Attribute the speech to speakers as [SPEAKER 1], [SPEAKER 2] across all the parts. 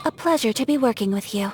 [SPEAKER 1] A pleasure to be working with you.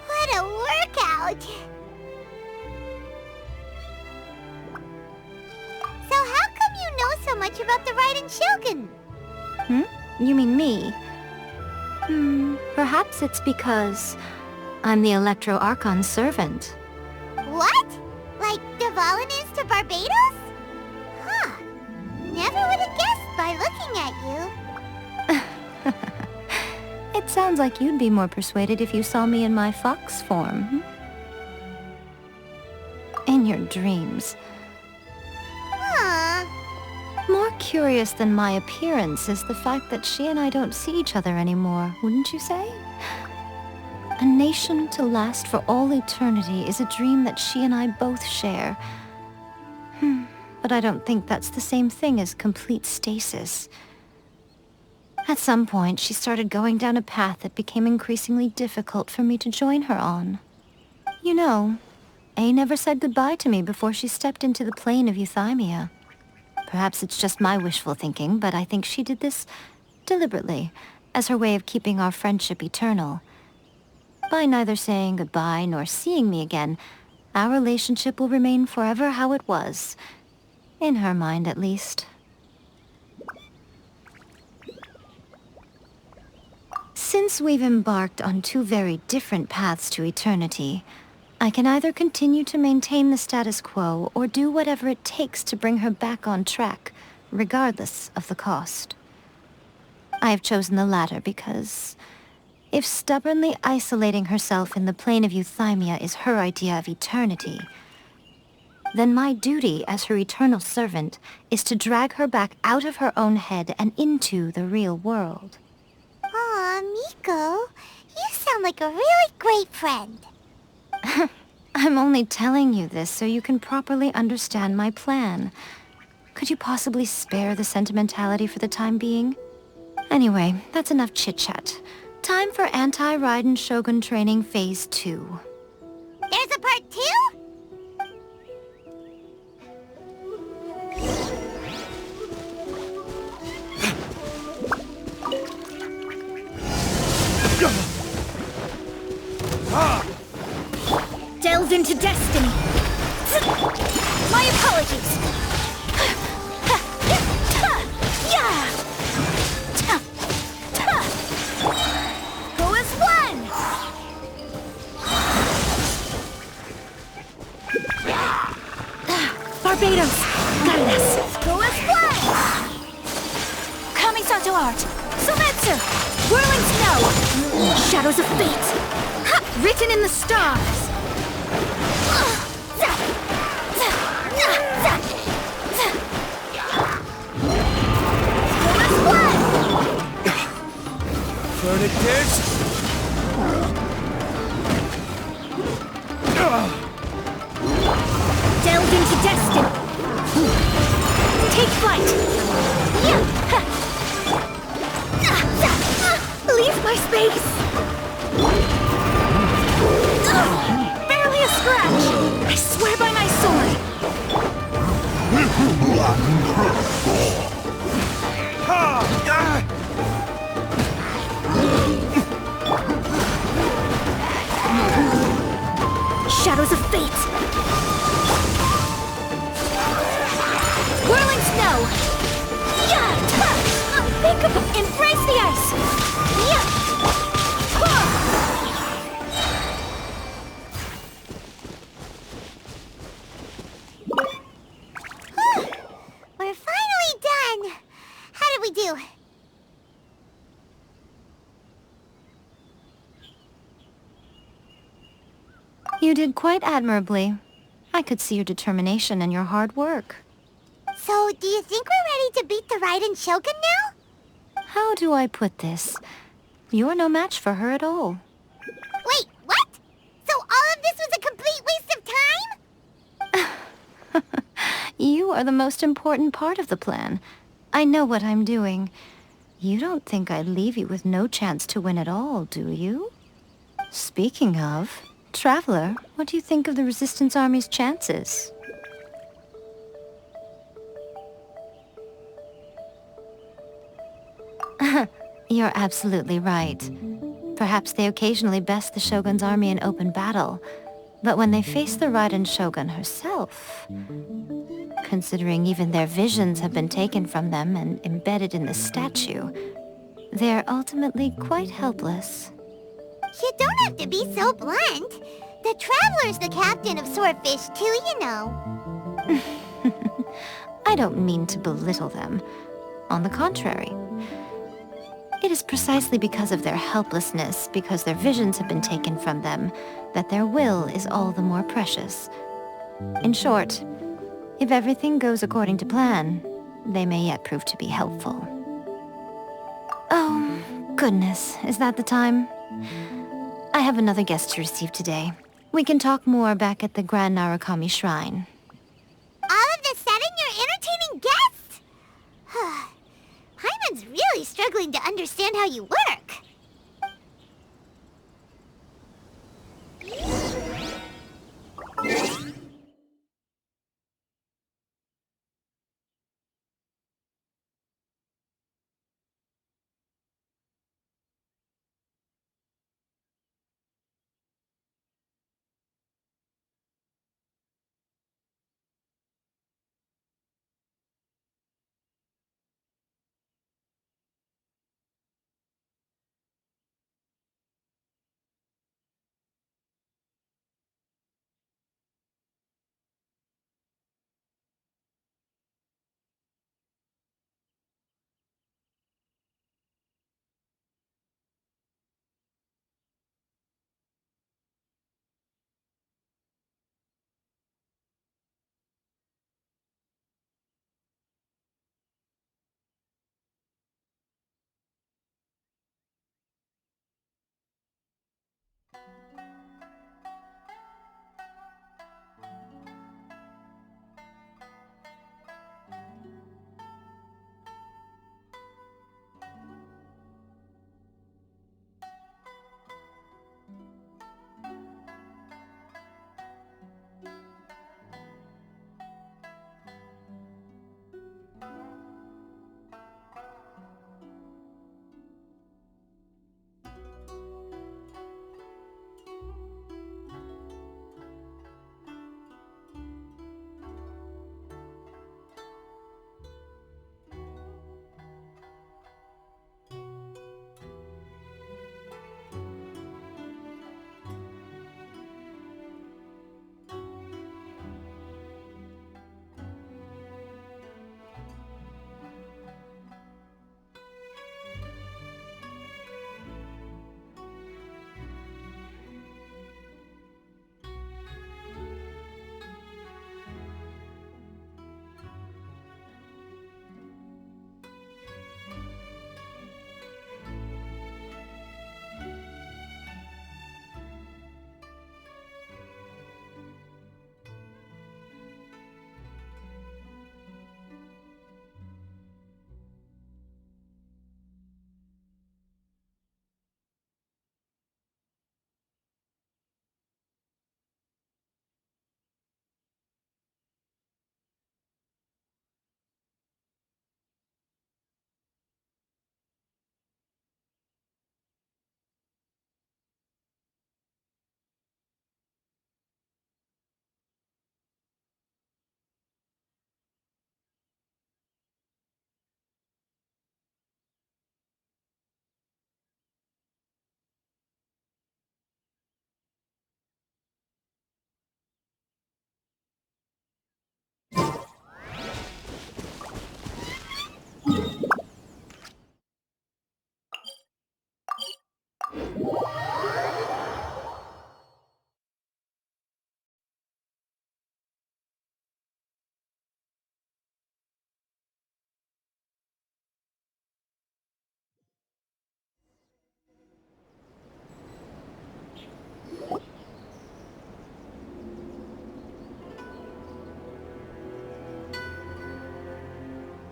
[SPEAKER 2] What a workout! So how come you know so much about the Raiden Shogun?
[SPEAKER 1] You mean me? Perhaps it's because I'm the Electro Archon's servant.
[SPEAKER 2] What? Like Dvalin is to Barbados? Huh. Never would have guessed by looking at you.
[SPEAKER 1] It sounds like you'd be more persuaded if you saw me in my fox form. In your dreams.
[SPEAKER 2] Huh.
[SPEAKER 1] More curious than my appearance is the fact that she and I don't see each other anymore, wouldn't you say? A nation to last for all eternity is a dream that she and I both share. But I don't think that's the same thing as complete stasis. At some point, she started going down a path that became increasingly difficult for me to join her on. You know, A never said goodbye to me before she stepped into the plane of euthymia. Perhaps it's just my wishful thinking, but I think she did this deliberately, as her way of keeping our friendship eternal. By neither saying goodbye nor seeing me again, our relationship will remain forever how it was. In her mind, at least. Since we've embarked on two very different paths to eternity, I can either continue to maintain the status quo or do whatever it takes to bring her back on track, regardless of the cost. I have chosen the latter because if stubbornly isolating herself in the plane of euthymia is her idea of eternity, then my duty as her eternal servant is to drag her back out of her own head and into the real world.
[SPEAKER 2] Aw, Miko, you sound like a really great friend.
[SPEAKER 1] I'm only telling you this so you can properly understand my plan. Could you possibly spare the sentimentality for the time being? Anyway, that's enough chit-chat. Time for Anti-Raiden Shogun Training Phase 2.
[SPEAKER 2] There's a part 2?
[SPEAKER 3] Delved into destiny. My apologies. Go as one. Barbados, guide us. Go as one. Kamisato art. Sometsu. Whirling snow. Shadows of fate. Written in the stars.
[SPEAKER 4] Furniture.
[SPEAKER 3] Delved into destiny. Take flight. Leave my space. Barely a scratch. I swear by my sword. Shadows of fate. Whirling snow. Unthinkable. Embrace the ice.
[SPEAKER 2] We're finally done. How did we do?
[SPEAKER 1] You did quite admirably. I could see your determination and your hard work.
[SPEAKER 2] So, do you think we're ready to beat the Raiden Shogun now?
[SPEAKER 1] How do I put this? You're no match for her at all.
[SPEAKER 2] Wait, what? So all of this was a complete waste of time?
[SPEAKER 1] You are the most important part of the plan. I know what I'm doing. You don't think I'd leave you with no chance to win at all, do you? Speaking of, Traveler, what do you think of the Resistance Army's chances? You're absolutely right. Perhaps they occasionally best the Shogun's army in open battle, but when they face the Raiden Shogun herself, considering even their visions have been taken from them and embedded in the statue, they're ultimately quite helpless.
[SPEAKER 2] You don't have to be so blunt. The Traveler's the captain of Swordfish too, you know.
[SPEAKER 1] I don't mean to belittle them. On the contrary. It is precisely because of their helplessness, because their visions have been taken from them, that their will is all the more precious. In short, if everything goes according to plan, they may yet prove to be helpful. Oh, goodness, is that the time? I have another guest to receive today. We can talk more back at the Grand Narukami Shrine.
[SPEAKER 2] All of the sudden, you're entertaining guests? Hyman's really struggling to understand how you work.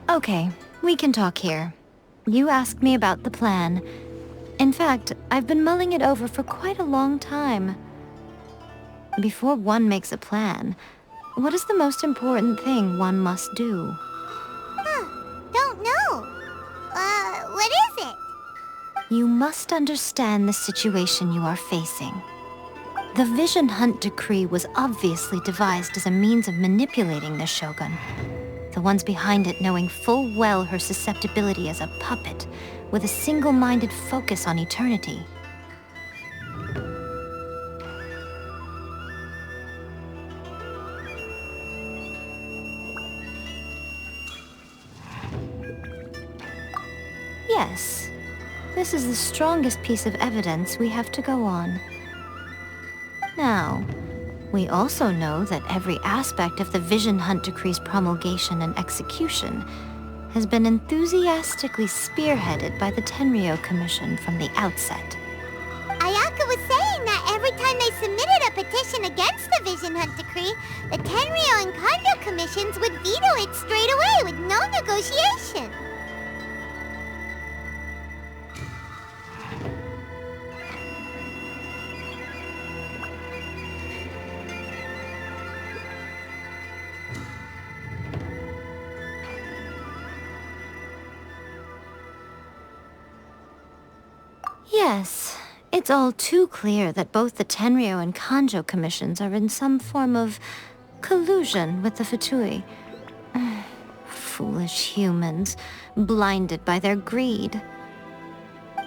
[SPEAKER 1] Okay, we can talk here. You asked me about the plan. In fact, I've been mulling it over for quite a long time. Before one makes a plan, what is the most important thing one must do?
[SPEAKER 2] Don't know. What is it?
[SPEAKER 1] You must understand the situation you are facing. The Vision Hunt Decree was obviously devised as a means of manipulating the Shogun. The ones behind it knowing full well her susceptibility as a puppet, with a single-minded focus on eternity. Yes, this is the strongest piece of evidence we have to go on. Now, we also know that every aspect of the Vision Hunt Decree's promulgation and execution has been enthusiastically spearheaded by the Tenryou Commission from the outset.
[SPEAKER 2] Ayaka was saying that every time they submitted a petition against the Vision Hunt Decree, the Tenryou and Kanjo commissions would veto it straight away with no negotiation.
[SPEAKER 1] Yes, it's all too clear that both the Tenryou and Kanjo commissions are in some form of collusion with the Fatui. Foolish humans, blinded by their greed.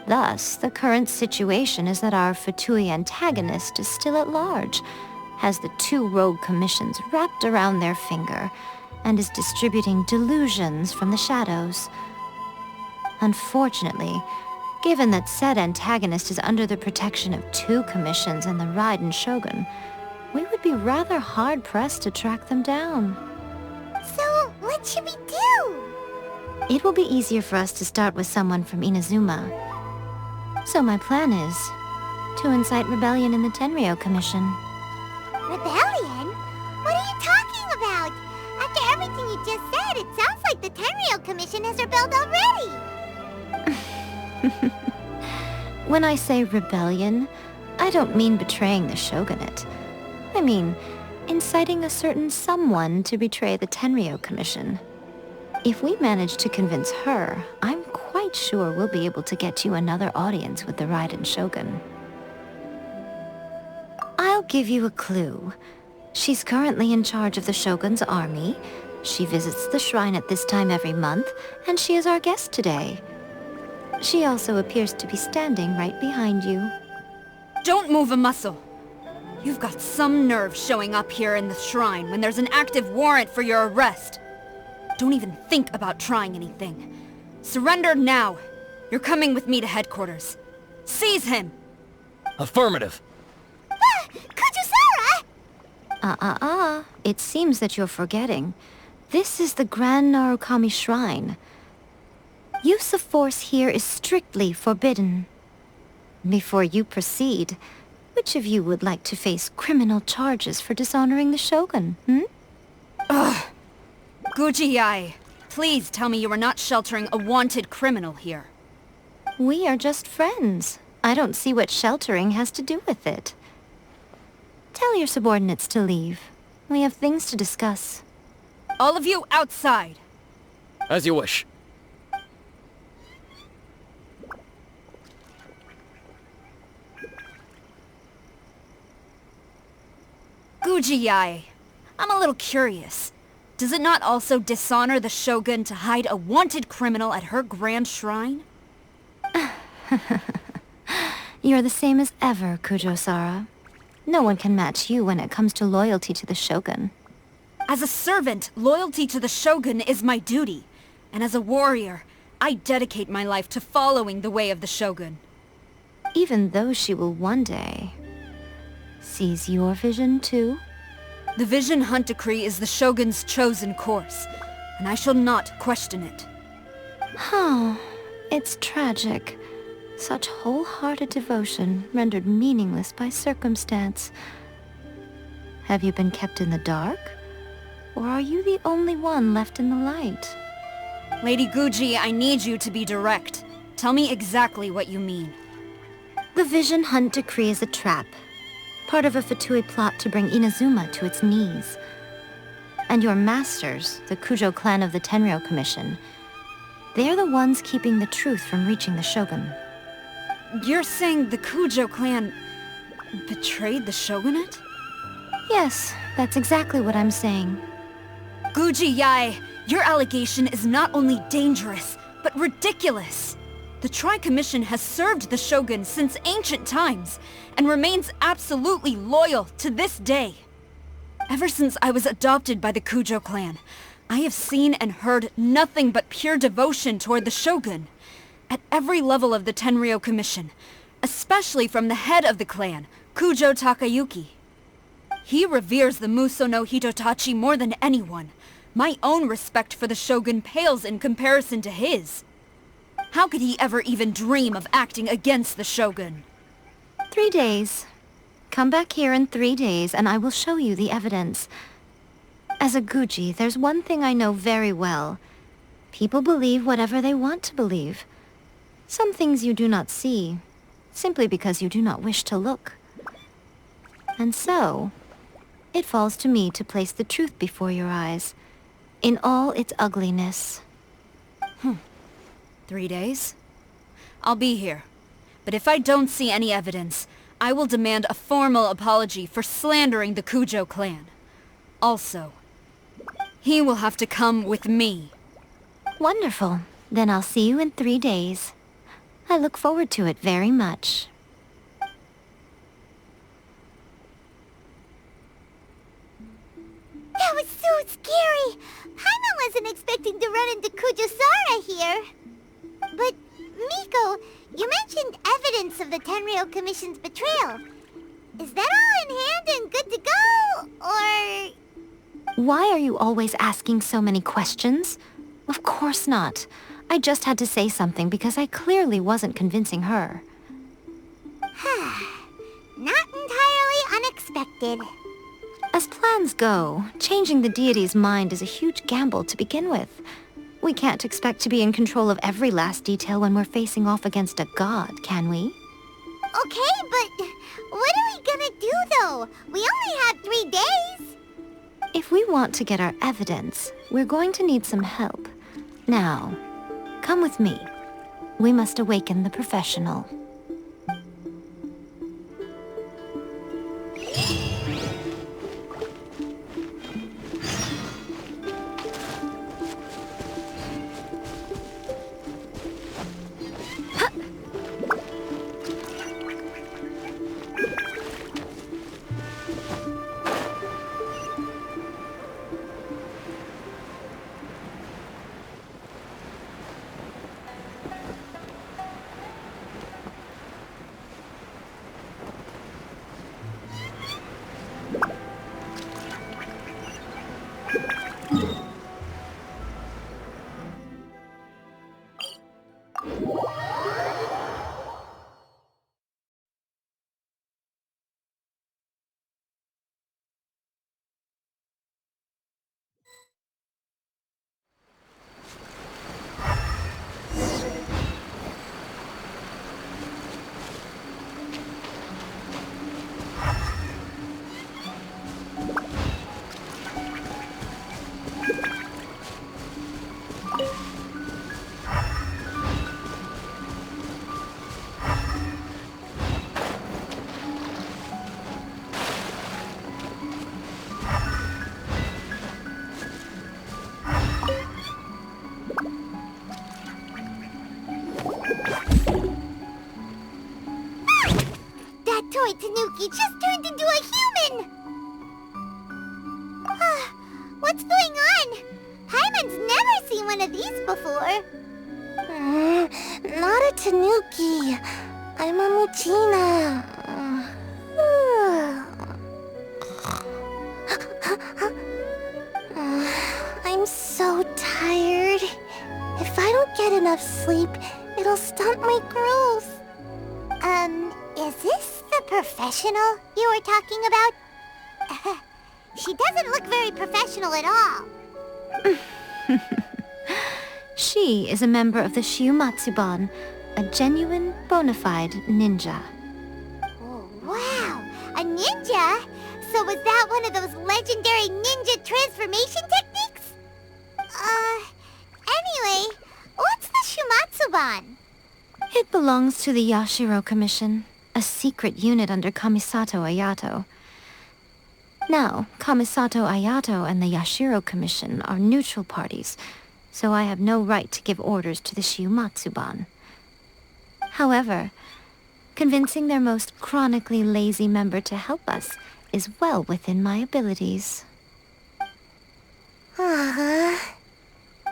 [SPEAKER 1] Thus, the current situation is that our Fatui antagonist is still at large, has the two rogue commissions wrapped around their finger, and is distributing delusions from the shadows. Unfortunately, given that said antagonist is under the protection of two commissions and the Raiden Shogun, we would be rather hard-pressed to track them down.
[SPEAKER 2] So, what should we do?
[SPEAKER 1] It will be easier for us to start with someone from Inazuma. So my plan is to incite rebellion in the Tenryou Commission.
[SPEAKER 2] Rebellion? What are you talking about? After everything you just said, it sounds like the Tenryou Commission has rebelled already.
[SPEAKER 1] When I say rebellion, I don't mean betraying the shogunate. I mean inciting a certain someone to betray the Tenryou Commission. If we manage to convince her, I'm quite sure we'll be able to get you another audience with the Raiden Shogun. I'll give you a clue. She's currently in charge of the Shogun's army. She visits the shrine at this time every month, and she is our guest today. She also appears to be standing right behind you.
[SPEAKER 3] Don't move a muscle. You've got some nerve showing up here in the shrine when there's an active warrant for your arrest. Don't even think about trying anything. Surrender now. You're coming with me to headquarters. Seize him!
[SPEAKER 4] Affirmative.
[SPEAKER 2] Kujusara!
[SPEAKER 1] It seems that you're forgetting. This is the Grand Narukami Shrine. Use of force here is strictly forbidden. Before you proceed, which of you would like to face criminal charges for dishonoring the Shogun,
[SPEAKER 3] Ugh! Guji-ai, please tell me you are not sheltering a wanted criminal here.
[SPEAKER 1] We are just friends. I don't see what sheltering has to do with it. Tell your subordinates to leave. We have things to discuss.
[SPEAKER 3] All of you outside!
[SPEAKER 4] As you wish.
[SPEAKER 3] Guji-ai, I'm a little curious. Does it not also dishonor the Shogun to hide a wanted criminal at her grand shrine?
[SPEAKER 1] You're the same as ever, Kujo-sara. No one can match you when it comes to loyalty to the Shogun.
[SPEAKER 3] As a servant, loyalty to the Shogun is my duty. And as a warrior, I dedicate my life to following the way of the Shogun.
[SPEAKER 1] Even though she will one day seize your vision too?
[SPEAKER 3] The Vision Hunt Decree is the Shogun's chosen course, and I shall not question it.
[SPEAKER 1] Oh, it's tragic. Such wholehearted devotion rendered meaningless by circumstance. Have you been kept in the dark? Or are you the only one left in the light?
[SPEAKER 3] Lady Guji, I need you to be direct. Tell me exactly what you mean.
[SPEAKER 1] The Vision Hunt Decree is a trap. Part of a Fatui plot to bring Inazuma to its knees. And your masters, the Kujo clan of the Tenryou Commission, they're the ones keeping the truth from reaching the Shogun.
[SPEAKER 3] You're saying the Kujo clan betrayed the shogunate?
[SPEAKER 1] Yes, that's exactly what I'm saying.
[SPEAKER 3] Guji Yae, your allegation is not only dangerous, but ridiculous. The Tri-Commission has served the Shogun since ancient times, and remains absolutely loyal to this day. Ever since I was adopted by the Kujo clan, I have seen and heard nothing but pure devotion toward the Shogun. At every level of the Tenryou Commission, especially from the head of the clan, Kujo Takayuki. He reveres the Muso no Hitotachi more than anyone. My own respect for the Shogun pales in comparison to his. How could he ever even dream of acting against the Shogun?
[SPEAKER 1] 3 days. Come back here in 3 days and I will show you the evidence. As a Guji, there's one thing I know very well. People believe whatever they want to believe. Some things you do not see, simply because you do not wish to look. And so, it falls to me to place the truth before your eyes, in all its ugliness.
[SPEAKER 3] 3 days? I'll be here. But if I don't see any evidence, I will demand a formal apology for slandering the Kujo clan. Also, he will have to come with me.
[SPEAKER 1] Wonderful. Then I'll see you in 3 days. I look forward to it very much.
[SPEAKER 2] That was so scary! Paimon wasn't expecting to run into Kujosara here. But, Miko, you mentioned evidence of the Tenryou Commission's betrayal. Is that all in hand and good to go, or...?
[SPEAKER 1] Why are you always asking so many questions? Of course not. I just had to say something because I clearly wasn't convincing her.
[SPEAKER 2] Not entirely unexpected.
[SPEAKER 1] As plans go, changing the deity's mind is a huge gamble to begin with. We can't expect to be in control of every last detail when we're facing off against a god, can we?
[SPEAKER 2] Okay, but what are we gonna do, though? We only have 3 days.
[SPEAKER 1] If we want to get our evidence, we're going to need some help. Now, come with me. We must awaken the professional.
[SPEAKER 2] Toy Tanuki just turned into a human! What's going on? Paimon's never seen one of these before. Not a Tanuki. I'm a Muchina. I'm so tired. If I don't get enough sleep, it'll stunt my growth. Is this the professional you were talking about? She doesn't look very professional at all.
[SPEAKER 1] She She is a member of the Shiumatsuban, a genuine, bona fide ninja.
[SPEAKER 2] Oh, wow! A ninja? So was that one of those legendary ninja transformation techniques? Anyway, what's the Shiumatsuban?
[SPEAKER 1] It belongs to the Yashiro Commission, a secret unit under Kamisato Ayato. Now, Kamisato Ayato and the Yashiro Commission are neutral parties, so I have no right to give orders to the Shiumatsuban. However, convincing their most chronically lazy member to help us is well within my abilities.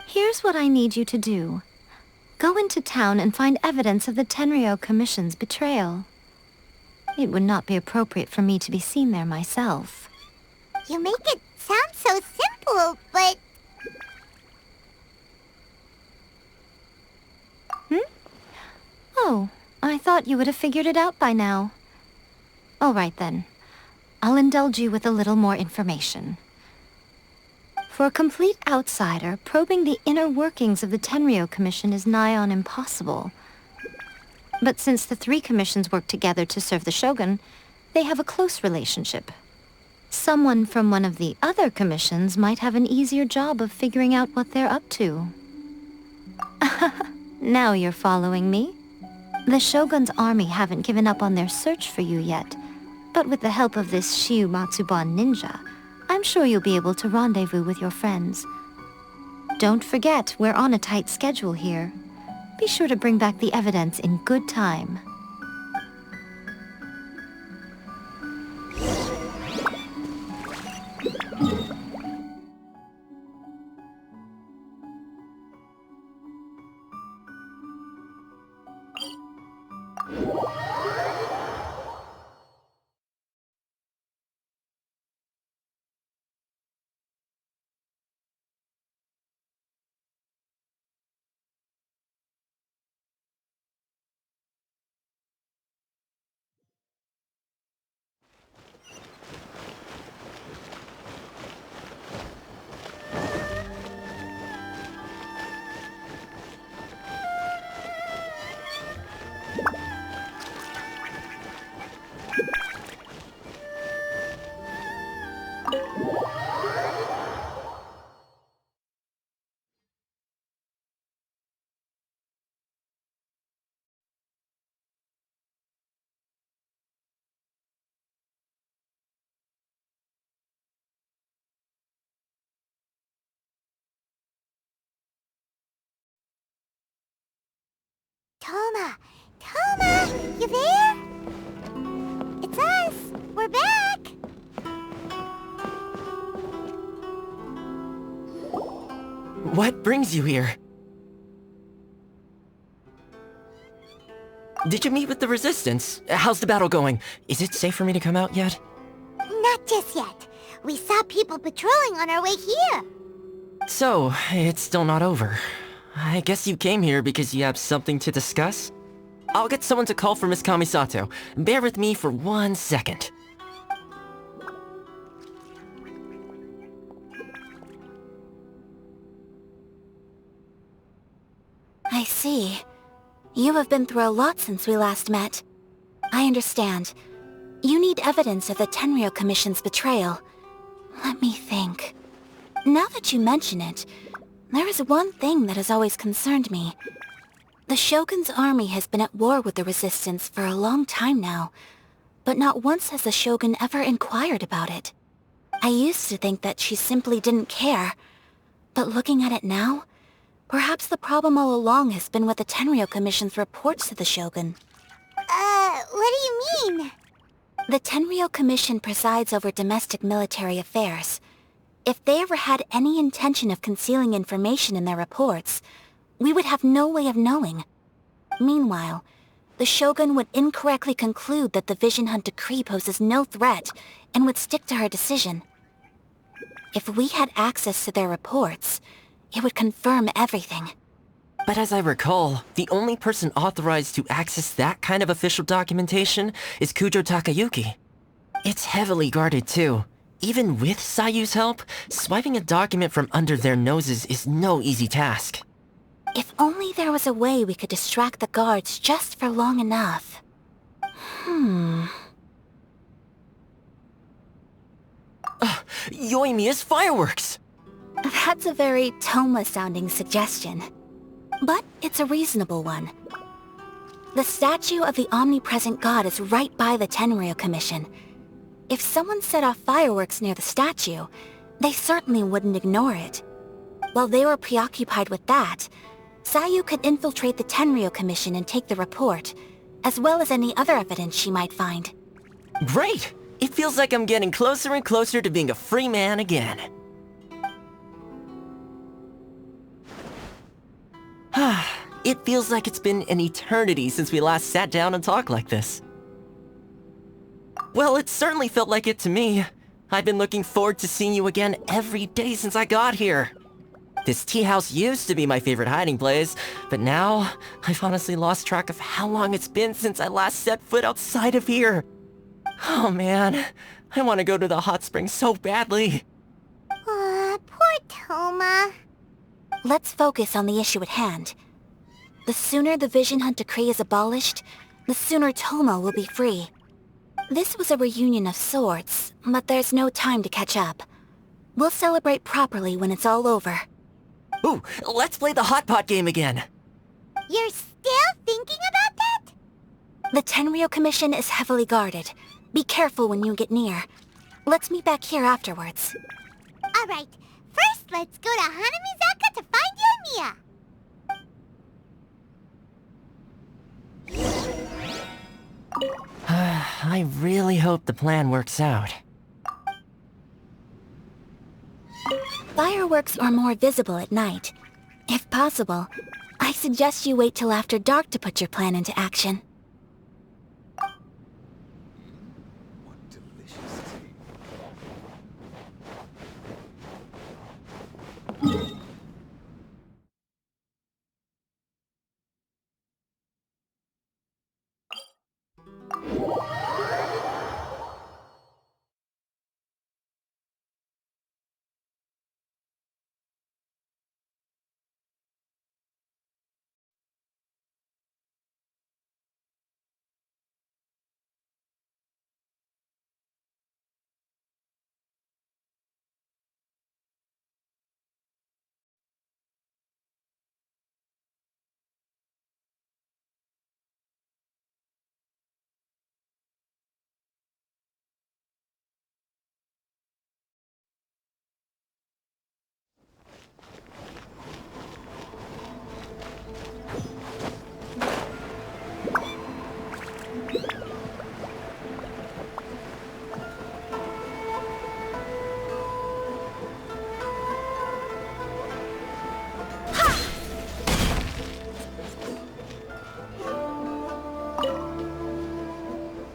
[SPEAKER 1] Here's what I need you to do. Go into town and find evidence of the Tenryou Commission's betrayal. It would not be appropriate for me to be seen there myself.
[SPEAKER 2] You make it sound so simple, but...
[SPEAKER 1] Oh, I thought you would have figured it out by now. All right then. I'll indulge you with a little more information. For a complete outsider, probing the inner workings of the Tenryou Commission is nigh on impossible. But since the three commissions work together to serve the Shogun, they have a close relationship. Someone from one of the other commissions might have an easier job of figuring out what they're up to. Now you're following me? The Shogun's army haven't given up on their search for you yet, but with the help of this Shiumatsuban ninja, I'm sure you'll be able to rendezvous with your friends. Don't forget, we're on a tight schedule here. Be sure to bring back the evidence in good time.
[SPEAKER 2] Toma! Toma! You there? It's us! We're back!
[SPEAKER 5] What brings you here? Did you meet with the Resistance? How's the battle going? Is it safe for me to come out yet?
[SPEAKER 2] Not just yet. We saw people patrolling on our way here.
[SPEAKER 5] So, it's still not over. I guess you came here because you have something to discuss? I'll get someone to call for Miss Kamisato. Bear with me for 1 second.
[SPEAKER 3] I see. You have been through a lot since we last met. I understand. You need evidence of the Tenryou Commission's betrayal. Let me think. Now that you mention it, there is one thing that has always concerned me. The Shogun's army has been at war with the Resistance for a long time now, but not once has the Shogun ever inquired about it. I used to think that she simply didn't care, but looking at it now, perhaps the problem all along has been with the Tenryou Commission's reports to the Shogun.
[SPEAKER 2] What do you mean?
[SPEAKER 3] The Tenryou Commission presides over domestic military affairs. If they ever had any intention of concealing information in their reports, we would have no way of knowing. Meanwhile, the Shogun would incorrectly conclude that the Vision Hunt decree poses no threat and would stick to her decision. If we had access to their reports, it would confirm everything.
[SPEAKER 5] But as I recall, the only person authorized to access that kind of official documentation is Kujo Takayuki. It's heavily guarded too. Even with Sayu's help, swiping a document from under their noses is no easy task.
[SPEAKER 3] If only there was a way we could distract the guards just for long enough.
[SPEAKER 5] Yoimiya's fireworks!
[SPEAKER 3] That's a very Toma-sounding suggestion. But it's a reasonable one. The statue of the omnipresent god is right by the Tenryou Commission. If someone set off fireworks near the statue, they certainly wouldn't ignore it. While they were preoccupied with that, Sayu could infiltrate the Tenryou Commission and take the report, as well as any other evidence she might find.
[SPEAKER 5] Great! It feels like I'm getting closer and closer to being a free man again. It feels like it's been an eternity since we last sat down and talked like this. Well, it certainly felt like it to me. I've been looking forward to seeing you again every day since I got here. This tea house used to be my favorite hiding place, but now I've honestly lost track of how long it's been since I last set foot outside of here. Oh man, I want to go to the hot springs so badly.
[SPEAKER 2] Poor Toma.
[SPEAKER 3] Let's focus on the issue at hand. The sooner the Vision Hunt decree is abolished, the sooner Toma will be free. This was a reunion of sorts, but there's no time to catch up. We'll celebrate properly when it's all over.
[SPEAKER 5] Ooh, let's play the hot pot game again.
[SPEAKER 2] You're still thinking about that?
[SPEAKER 3] The Tenryou Commission is heavily guarded. Be careful when you get near. Let's meet back here afterwards.
[SPEAKER 2] Alright, first let's go to Hanamizaka to find Yoimiya.
[SPEAKER 5] I really hope the plan works out.
[SPEAKER 3] Fireworks are more visible at night. If possible, I suggest you wait till after dark to put your plan into action.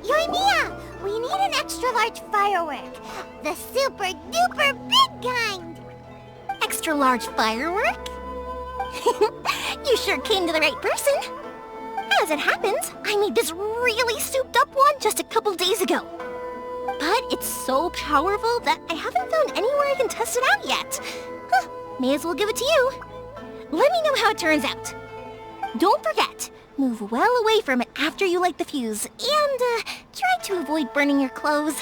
[SPEAKER 2] Yoimiya, we need an extra-large firework. The super-duper big kind.
[SPEAKER 3] Extra-large firework? You sure came to the right person. As it happens, I made this really souped-up one just a couple days ago. But it's so powerful that I haven't found anywhere I can test it out yet. May as well give it to you. Let me know how it turns out. Don't forget, move well away from it after you light the fuse, and try to avoid burning your clothes.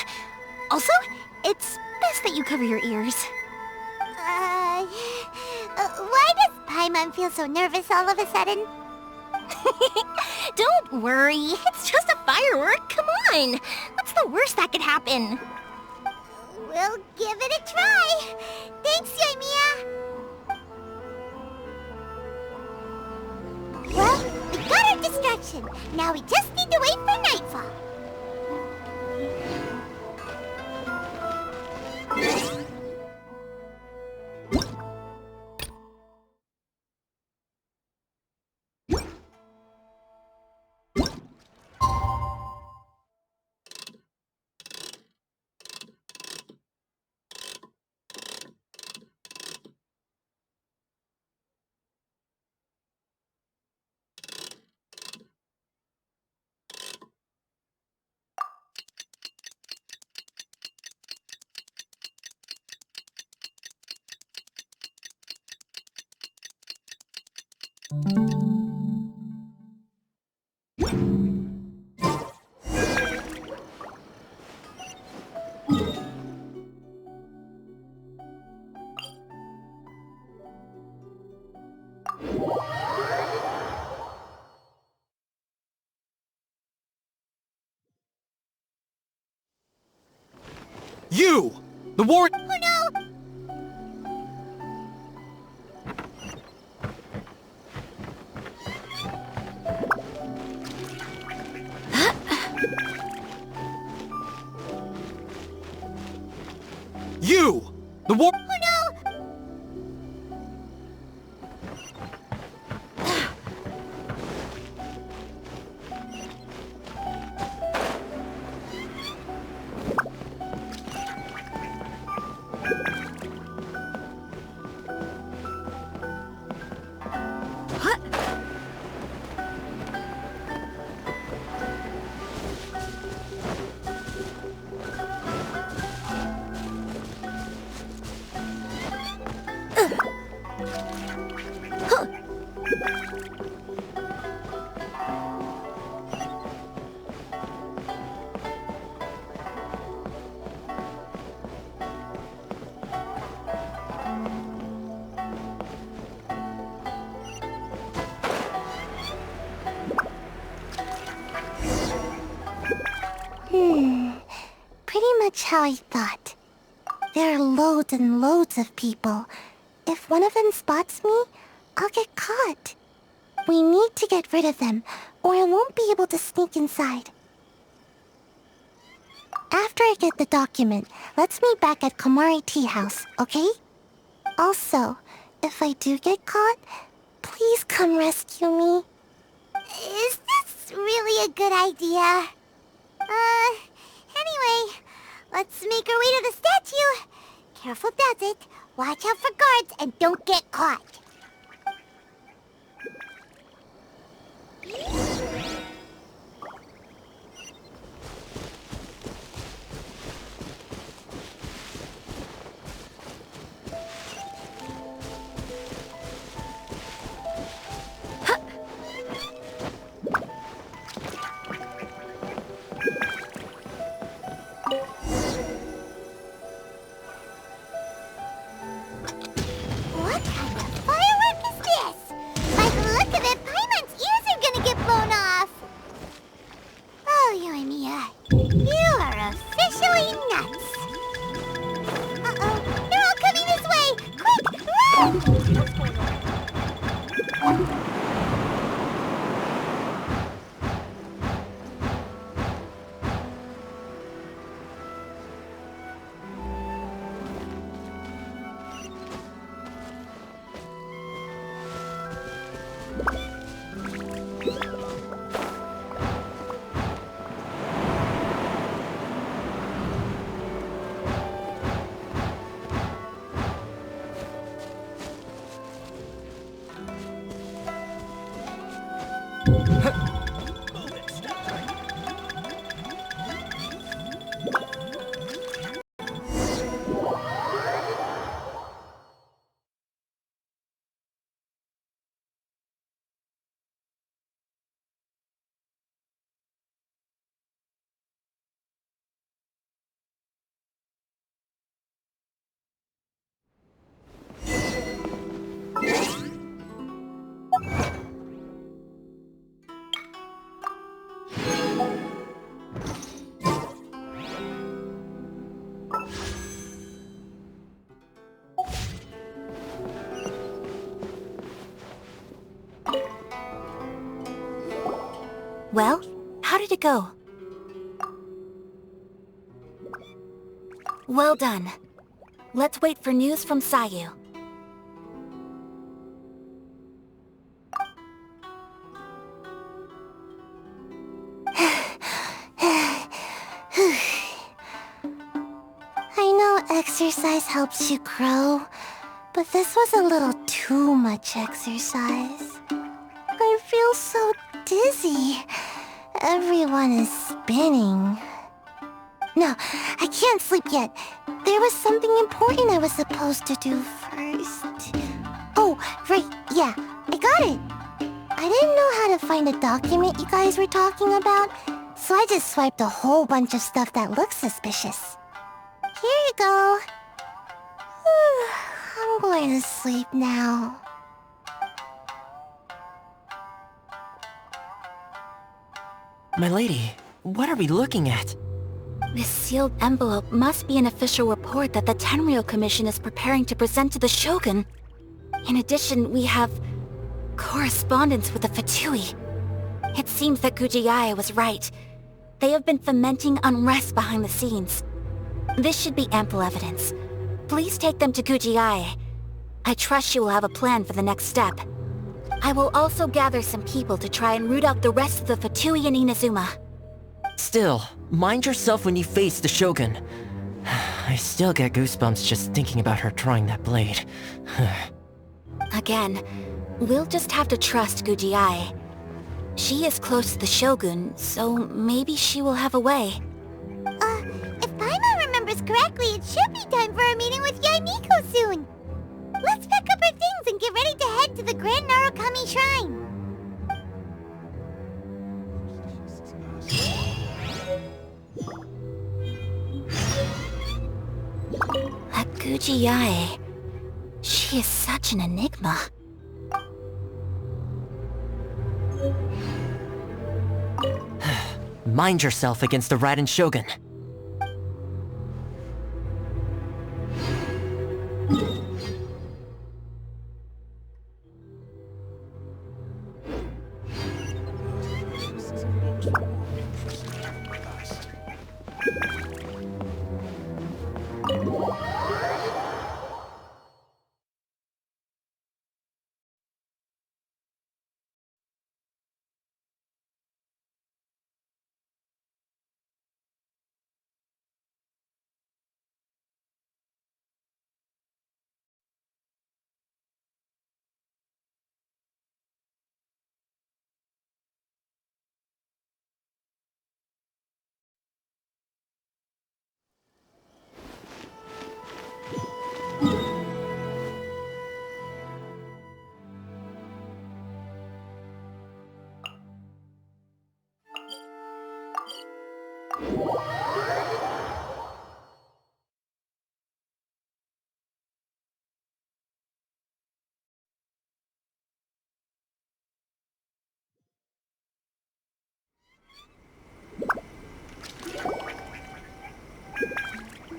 [SPEAKER 3] Also, it's best that you cover your ears.
[SPEAKER 2] Why does Paimon feel so nervous all of a sudden?
[SPEAKER 3] Don't worry, it's just a firework, come on! What's the worst that could happen?
[SPEAKER 2] We'll give it a try. Thanks, Yoimiya. Well, we got our distraction. Now we just need to wait for nightfall.
[SPEAKER 4] You! The war-
[SPEAKER 2] Oh no!
[SPEAKER 4] You! The war-
[SPEAKER 2] Oh no! Pretty much how I thought. There are loads and loads of people. If one of them spots me, I'll get caught. We need to get rid of them, or I won't be able to sneak inside. After I get the document, let's meet back at Komari Tea House, okay? Also, if I do get caught, please come rescue me. Is this really a good idea? Anyway, let's make our way to the statue. Careful does it. Watch out for guards and don't get caught. What kind of firework is this? By the look of it, Paimon's ears are gonna get blown off. Oh, Yoimiya, you are officially nuts. Uh-oh, they're all coming this way! Quick, run! What's going on?
[SPEAKER 3] Well, how did it go? Well done. Let's wait for news from Sayu.
[SPEAKER 2] I know exercise helps you grow, but this was a little too much exercise. I feel so dizzy. Everyone is spinning. No, I can't sleep yet. There was something important I was supposed to do first. Oh, right, yeah, I got it. I didn't know how to find a document you guys were talking about, so I just swiped a whole bunch of stuff that looks suspicious. Here you go. I'm going to sleep now.
[SPEAKER 5] My lady, what are we looking at?
[SPEAKER 3] This sealed envelope must be an official report that the Tenryou Commission is preparing to present to the Shogun. In addition, we have correspondence with the Fatui. It seems that Gujiae was right. They have been fomenting unrest behind the scenes. This should be ample evidence. Please take them to Gujiae. I trust she will have a plan for the next step. I will also gather some people to try and root out the rest of the Fatui in Inazuma.
[SPEAKER 5] Still, mind yourself when you face the Shogun. I still get goosebumps just thinking about her drawing that blade.
[SPEAKER 3] Again, we'll just have to trust Gujiae. She is close to the Shogun, so maybe she will have a way.
[SPEAKER 2] If Paimon remembers correctly, it should be time for a meeting with Yaimiko soon. Let's pack up our things and get ready to head to the Grand Narukami Shrine.
[SPEAKER 3] That Gujiae, she is such an enigma.
[SPEAKER 5] Mind yourself against the Raiden Shogun.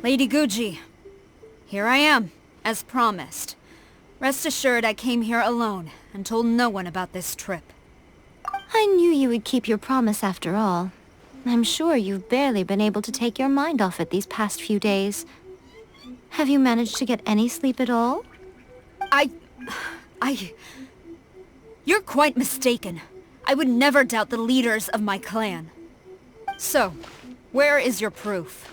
[SPEAKER 6] Lady Guji, here I am, as promised. Rest assured I came here alone, and told no one about this trip.
[SPEAKER 1] I knew you would keep your promise after all. I'm sure you've barely been able to take your mind off it these past few days. Have you managed to get any sleep at all?
[SPEAKER 6] You're quite mistaken. I would never doubt the leaders of my clan. So, where is your proof?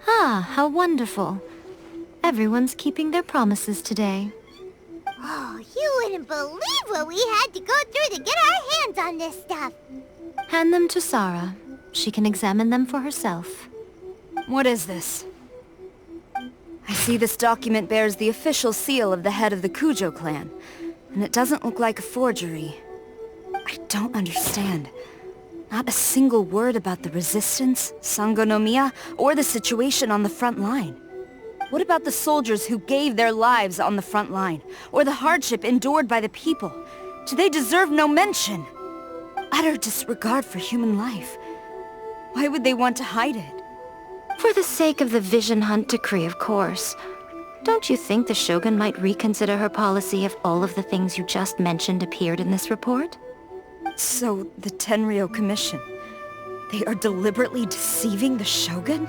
[SPEAKER 1] Ah, how wonderful. Everyone's keeping their promises today.
[SPEAKER 2] Oh, you wouldn't believe what we had to go through to get our hands on this stuff.
[SPEAKER 1] Hand them to Sarah. She can examine them for herself.
[SPEAKER 6] What is this? I see this document bears the official seal of the head of the Kujo clan, and it doesn't look like a forgery. I don't understand. Not a single word about the resistance, Sangonomiya, or the situation on the front line. What about the soldiers who gave their lives on the front line, or the hardship endured by the people? Do they deserve no mention? Utter disregard for human life. Why would they want to hide it?
[SPEAKER 1] For the sake of the Vision Hunt decree, of course. Don't you think the Shogun might reconsider her policy if all of the things you just mentioned appeared in this report?
[SPEAKER 6] So, the Tenryou Commission, they are deliberately deceiving the Shogun?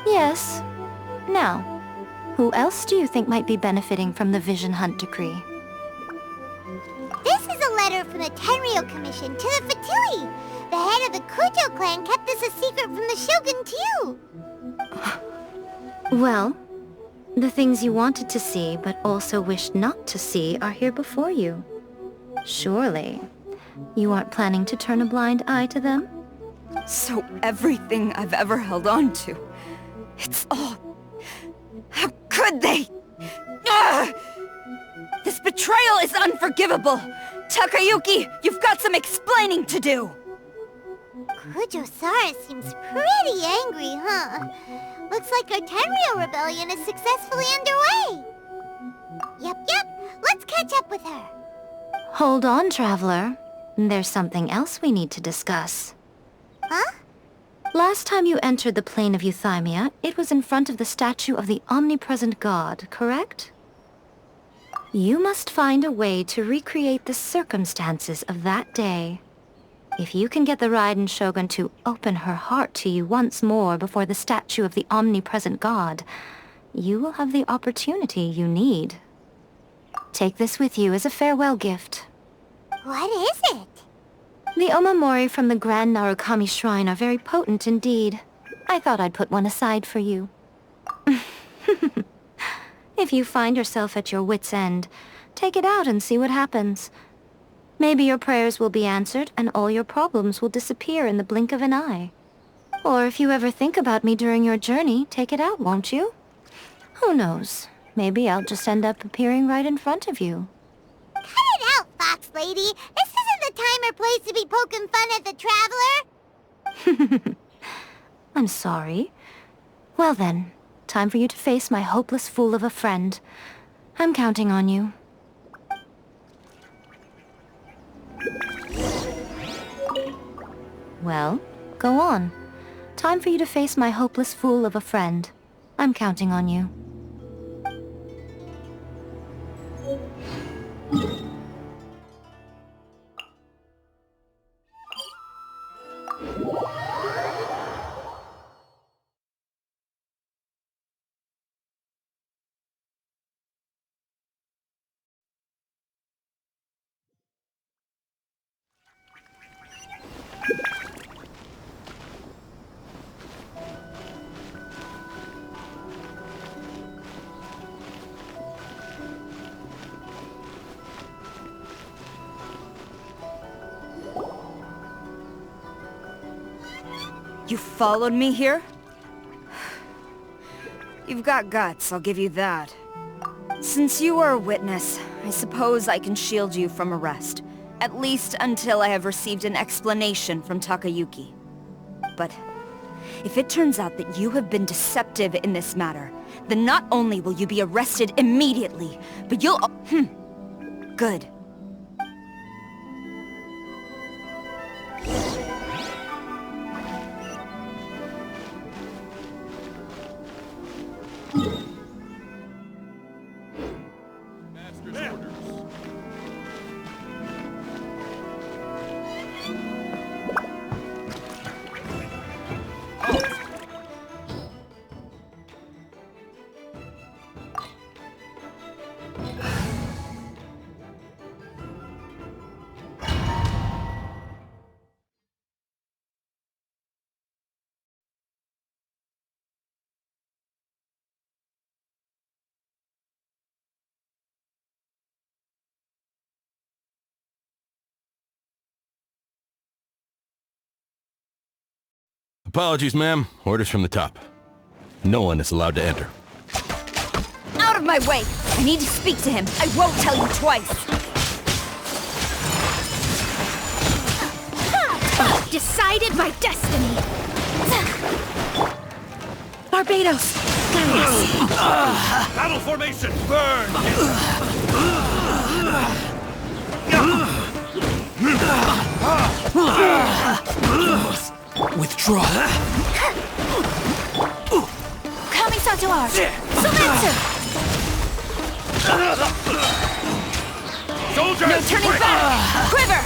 [SPEAKER 1] Yes. Now, who else do you think might be benefiting from the Vision Hunt decree?
[SPEAKER 2] This is a letter from the Tenryou Commission to the Fatui. The head of the Kujo clan kept this a secret from the Shogun, too.
[SPEAKER 1] Well, the things you wanted to see but also wished not to see are here before you. Surely, you aren't planning to turn a blind eye to them?
[SPEAKER 6] So everything I've ever held on to, it's all... How could they? Ugh! This betrayal betrayal is unforgivable! Takayuki, you've got some explaining to do!
[SPEAKER 2] Kujo-Sara seems pretty angry, huh? Looks like our Tenryou rebellion is successfully underway. Yep, let's catch up with her.
[SPEAKER 1] Hold on, Traveler. There's something else we need to discuss.
[SPEAKER 2] Huh?
[SPEAKER 1] Last time you entered the plane of Euthymia, it was in front of the statue of the omnipresent god, correct? You must find a way to recreate the circumstances of that day. If you can get the Raiden Shogun to open her heart to you once more before the statue of the omnipresent god, you will have the opportunity you need. Take this with you as a farewell gift.
[SPEAKER 2] What is it?
[SPEAKER 1] The omamori from the Grand Narukami Shrine are very potent indeed. I thought I'd put one aside for you. If you find yourself at your wit's end, take it out and see what happens. Maybe your prayers will be answered and all your problems will disappear in the blink of an eye. Or if you ever think about me during your journey, take it out, won't you? Who knows? Maybe I'll just end up appearing right in front of you.
[SPEAKER 2] Cut it out, Fox Lady! This isn't the time or place to be poking fun at the Traveler!
[SPEAKER 1] I'm sorry. Well then, time for you to face my hopeless fool of a friend. I'm counting on you. Well, go on. Time for you to face my hopeless fool of a friend. I'm counting on you.
[SPEAKER 6] You followed me here? You've got guts, I'll give you that. Since you are a witness, I suppose I can shield you from arrest. At least until I have received an explanation from Takayuki. But if it turns out that you have been deceptive in this matter, then not only will you be arrested immediately, but you'll... Good.
[SPEAKER 7] Apologies, ma'am. Orders from the top. No one is allowed to enter.
[SPEAKER 6] Out of my way! I need to speak to him. I won't tell you twice.
[SPEAKER 3] Decided by destiny. Barbados, guide us.
[SPEAKER 4] Battle formation! Burn! Withdraw.
[SPEAKER 3] Coming to art. Sumetsu!
[SPEAKER 4] Soldiers!
[SPEAKER 3] No turning back! Quiver!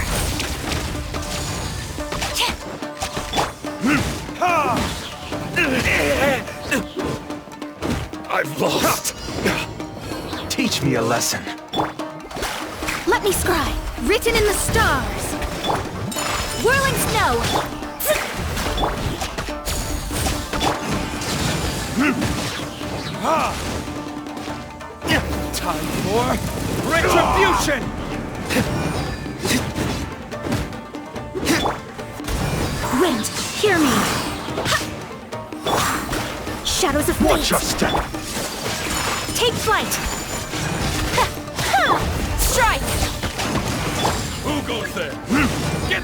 [SPEAKER 4] I've lost. Teach me a lesson.
[SPEAKER 3] Let me scry. Written in the stars. Whirling snow.
[SPEAKER 4] Time for retribution!
[SPEAKER 3] Wind, hear me. Shadows of fate.
[SPEAKER 4] Watch your step!
[SPEAKER 3] Take flight.
[SPEAKER 7] almost there. Get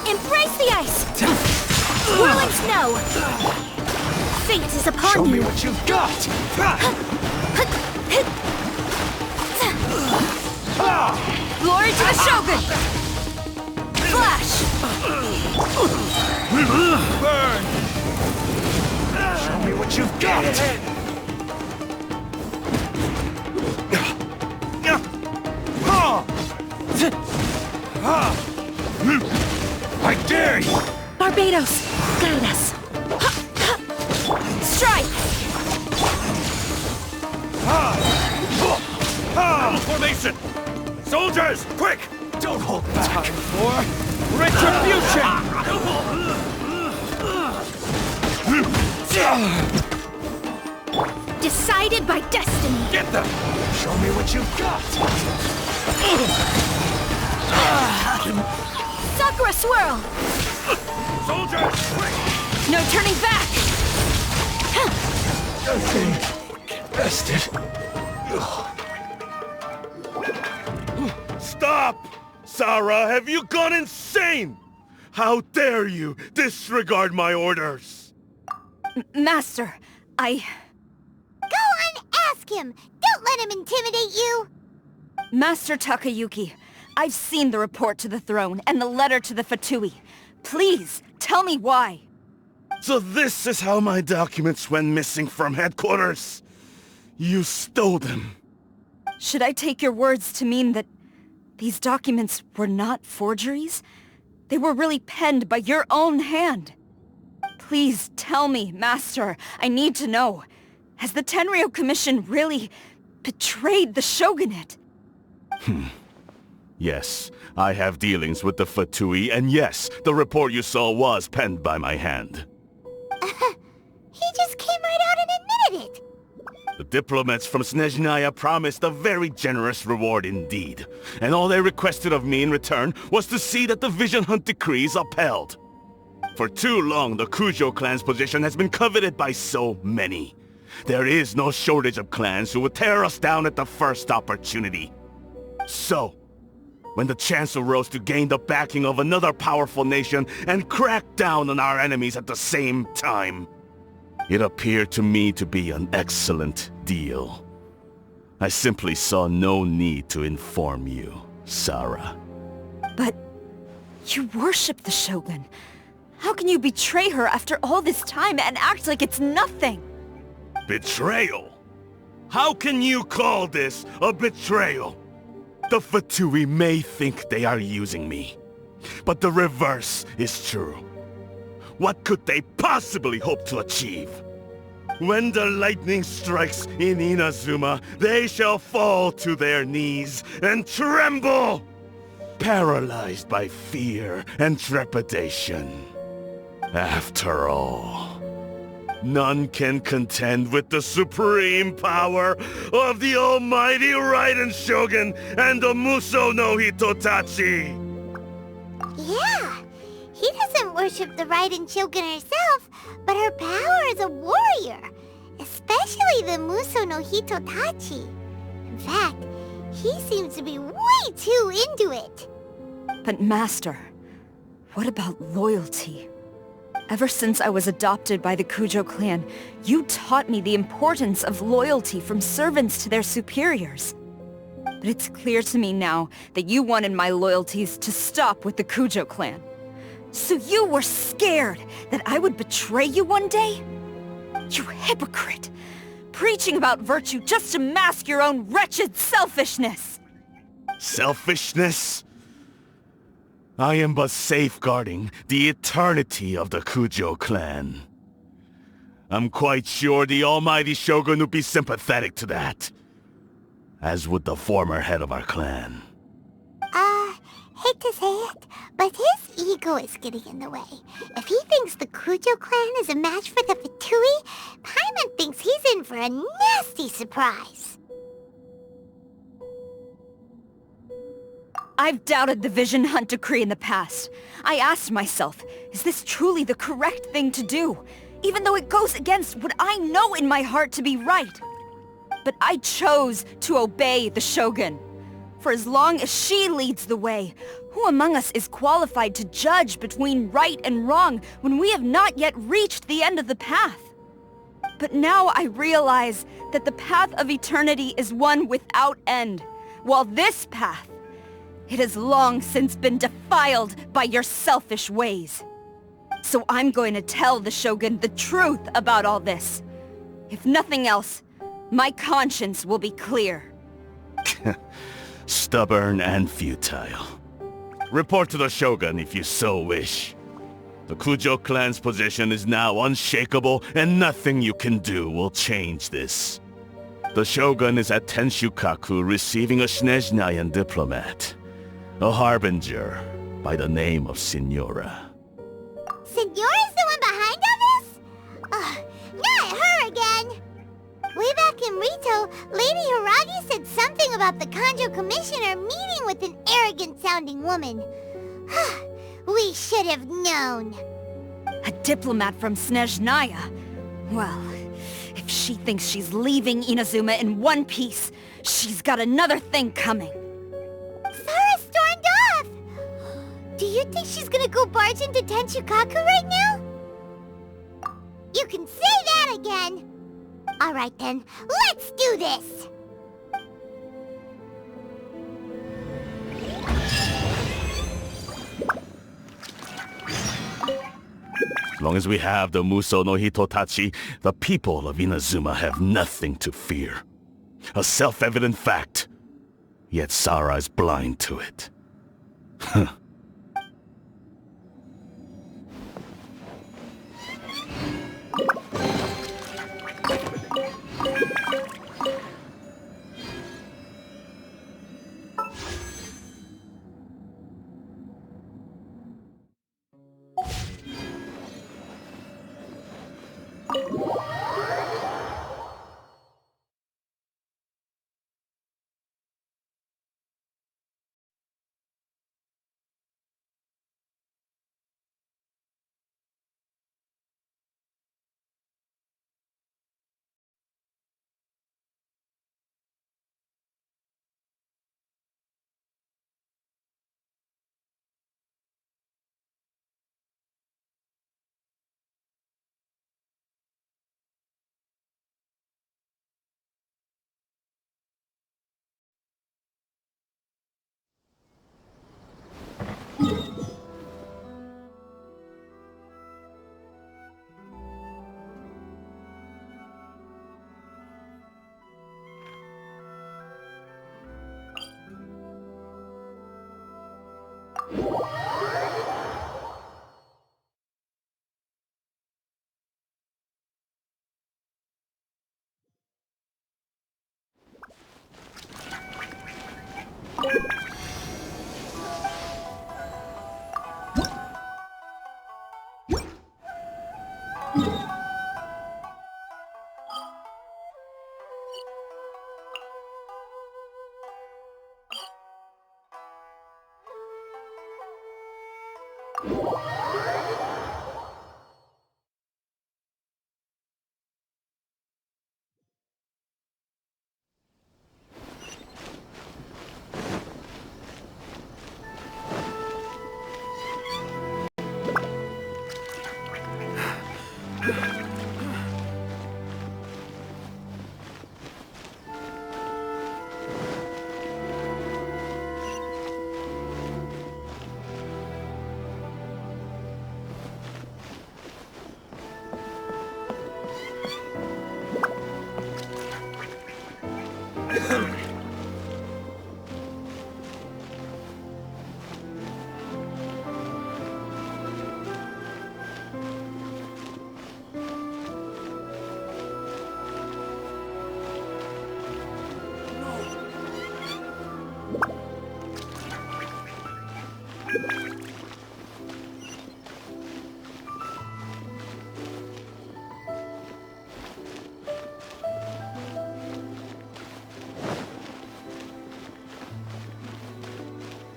[SPEAKER 3] Embrace the ice! Whirling snow! Fate is upon
[SPEAKER 4] Show
[SPEAKER 3] you!
[SPEAKER 4] me what you've got!
[SPEAKER 3] Glory to the Shogun! Flash!
[SPEAKER 4] Burn! Show me what you've got! I dare you!
[SPEAKER 3] Barbados, guide us! Strike!
[SPEAKER 7] Battle formation! Soldiers, quick!
[SPEAKER 4] Don't hold back!
[SPEAKER 7] Time for retribution!
[SPEAKER 3] Decided by destiny!
[SPEAKER 7] Get them!
[SPEAKER 4] Show me what you've got!
[SPEAKER 3] Sakura swirl!
[SPEAKER 7] Soldiers, quick!
[SPEAKER 3] No turning back!
[SPEAKER 4] Get bested.
[SPEAKER 8] Stop! Sarah, have you gone insane? How dare you disregard my orders?
[SPEAKER 6] Master,
[SPEAKER 2] Go on, ask him! Don't let him intimidate you!
[SPEAKER 6] Master Takayuki, I've seen the report to the throne and the letter to the Fatui. Please, tell me why.
[SPEAKER 8] So this is how my documents went missing from headquarters? You stole them.
[SPEAKER 6] Should I take your words to mean that these documents were not forgeries? They were really penned by your own hand. Please tell me, Master. I need to know. Has the Tenryou Commission really betrayed the Shogunate?
[SPEAKER 8] Yes, I have dealings with the Fatui, and yes, the report you saw was penned by my hand.
[SPEAKER 2] He just came right out and admitted it!
[SPEAKER 8] The diplomats from Snezhnaya promised a very generous reward indeed, and all they requested of me in return was to see that the Vision Hunt decree is upheld. For too long, the Kujo clan's position has been coveted by so many. There is no shortage of clans who would tear us down at the first opportunity. So, when the chance arose to gain the backing of another powerful nation and crack down on our enemies at the same time, it appeared to me to be an excellent deal. I simply saw no need to inform you, Sarah.
[SPEAKER 6] But you worship the Shogun. How can you betray her after all this time and act like it's nothing?
[SPEAKER 8] Betrayal? How can you call this a betrayal? The Fatui may think they are using me, but the reverse is true. What could they possibly hope to achieve? When the lightning strikes in Inazuma, they shall fall to their knees and tremble, paralyzed by fear and trepidation. After all, none can contend with the supreme power of the almighty Raiden Shogun and the Muso no Hitotachi!
[SPEAKER 2] Yeah, he doesn't worship the Raiden Shogun herself, but her power as a warrior, especially the Muso no Hitotachi. In fact, he seems to be way too into it.
[SPEAKER 6] But Master, what about loyalty? Ever since I was adopted by the Kujo clan, you taught me the importance of loyalty from servants to their superiors. But it's clear to me now that you wanted my loyalties to stop with the Kujo clan. So you were scared that I would betray you one day? You hypocrite! Preaching about virtue just to mask your own wretched selfishness!
[SPEAKER 8] Selfishness? I am but safeguarding the eternity of the Kujo clan. I'm quite sure the almighty Shogun would be sympathetic to that. As would the former head of our clan.
[SPEAKER 2] Hate to say it, but his ego is getting in the way. If he thinks the Kujo clan is a match for the Fatui, Paimon thinks he's in for a nasty surprise.
[SPEAKER 6] I've doubted the Vision Hunt decree in the past. I asked myself, is this truly the correct thing to do? Even though it goes against what I know in my heart to be right. but I chose to obey the Shogun. For as long as she leads the way, who among us is qualified to judge between right and wrong when we have not yet reached the end of the path? But now I realize that the path of eternity is one without end, while this path, it has long since been defiled by your selfish ways. So I'm going to tell the Shogun the truth about all this. If nothing else, my conscience will be clear.
[SPEAKER 8] Stubborn and futile. Report to the Shogun if you so wish. The Kujo clan's position is now unshakable, and nothing you can do will change this. The Shogun is at Tenshukaku receiving a Snezhnayan diplomat, a harbinger by the name of Signora.
[SPEAKER 2] Signora's the one behind all this? Ugh, not her again! Way back in Rito, Lady Hiragi said something about the Kanjo Commissioner meeting with an arrogant-sounding woman. We should have known.
[SPEAKER 6] A diplomat from Snezhnaya? Well, if she thinks she's leaving Inazuma in one piece, she's got another thing coming.
[SPEAKER 2] Sara stormed off! Do you think she's gonna go barge into Tenshukaku right now? You can say that again! Alright then, let's do this!
[SPEAKER 8] As long as we have the Muso no Hitotachi, the people of Inazuma have nothing to fear. A self-evident fact. Yet Sara is blind to it.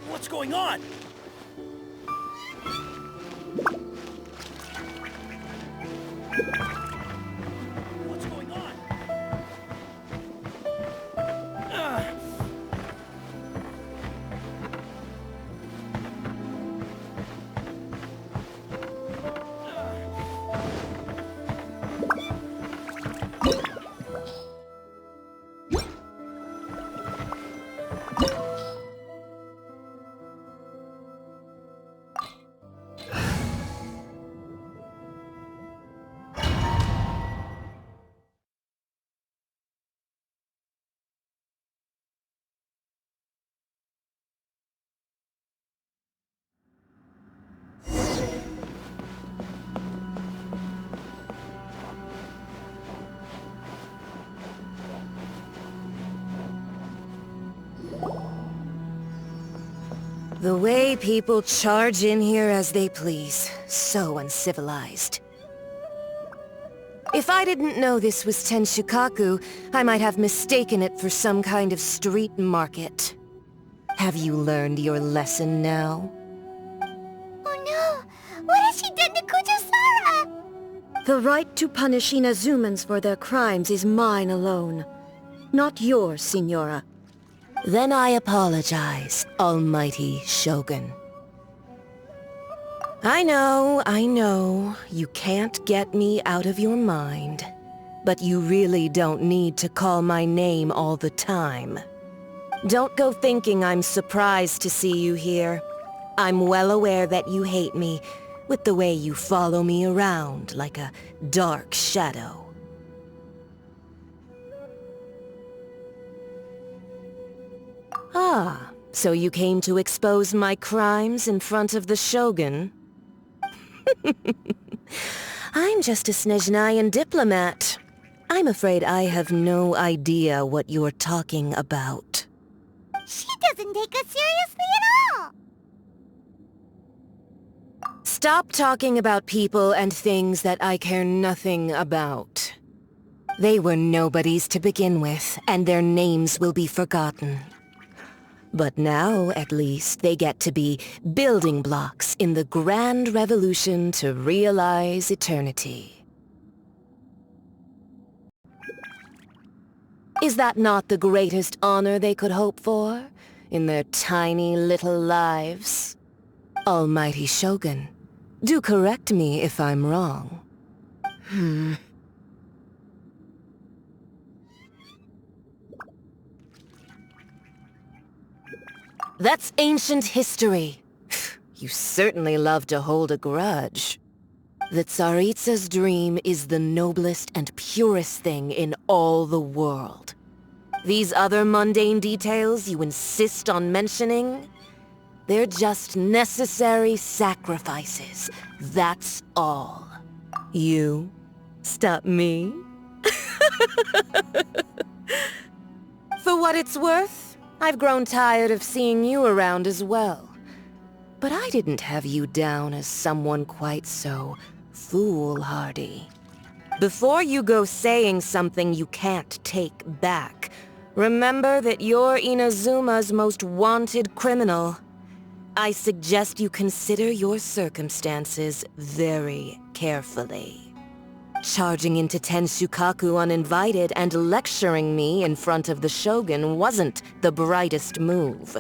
[SPEAKER 4] What's going on? What's going on?
[SPEAKER 6] The way people charge in here as they please. So uncivilized. If I didn't know this was Tenshukaku, I might have mistaken it for some kind of street market. Have you learned your lesson now?
[SPEAKER 2] Oh no! What has she done to Kujusara?
[SPEAKER 9] The right to punish Inazumans for their crimes is mine alone. Not yours, Signora.
[SPEAKER 6] Then I apologize, Almighty Shogun. I know, you can't get me out of your mind. But you really don't need to call my name all the time. Don't go thinking I'm surprised to see you here. I'm well aware that you hate me, with the way you follow me around like a dark shadow. Ah, so you came to expose my crimes in front of the Shogun? I'm just a Snezhnayan diplomat. I'm afraid I have no idea what you're talking about.
[SPEAKER 2] She doesn't take us seriously at all!
[SPEAKER 6] Stop talking about people and things that I care nothing about. They were nobodies to begin with, and their names will be forgotten. But now, at least, they get to be building blocks in the grand revolution to realize eternity. Is that not the greatest honor they could hope for in their tiny little lives? Almighty Shogun, do correct me if I'm wrong. That's ancient history. You certainly love to hold a grudge. The Tsaritsa's dream is the noblest and purest thing in all the world. These other mundane details you insist on mentioning, they're just necessary sacrifices. That's all. You stop me? For what it's worth, I've grown tired of seeing you around as well. But I didn't have you down as someone quite so foolhardy. Before you go saying something you can't take back, remember that you're Inazuma's most wanted criminal. I suggest you consider your circumstances very carefully. Charging into Tenshukaku uninvited and lecturing me in front of the Shogun wasn't the brightest move.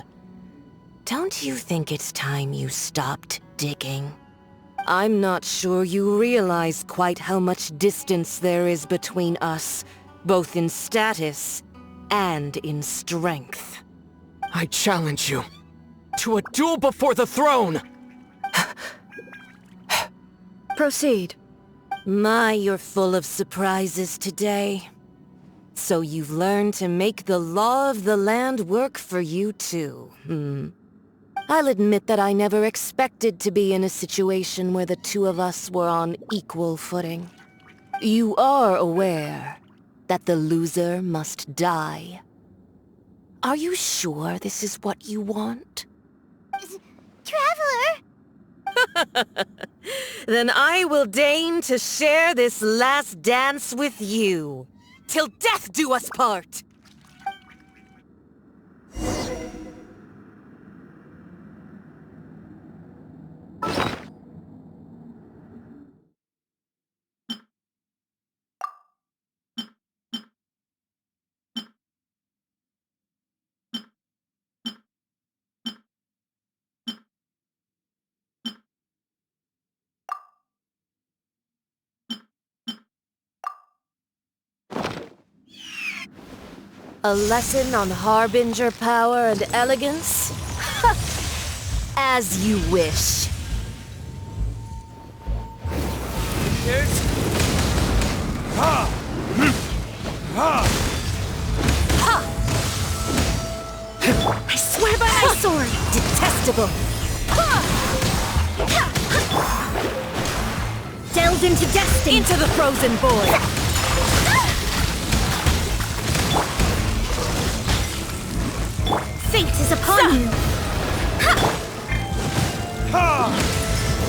[SPEAKER 6] Don't you think it's time you stopped digging? I'm not sure you realize quite how much distance there is between us, both in status and in strength.
[SPEAKER 5] I challenge you to a duel before the throne!
[SPEAKER 9] Proceed.
[SPEAKER 6] My, you're full of surprises today. So you've learned to make the law of the land work for you too, I'll admit that I never expected to be in a situation where the two of us were on equal footing. You are aware that the loser must die. Are you sure this is what you want?
[SPEAKER 2] Traveler!
[SPEAKER 6] Then I will deign to share this last dance with you. Till death do us part! A lesson on Harbinger power and elegance? As you wish.
[SPEAKER 3] I swear by my sword!
[SPEAKER 6] Detestable!
[SPEAKER 3] Delve into destiny!
[SPEAKER 6] Into the frozen void!
[SPEAKER 3] Fate is upon you!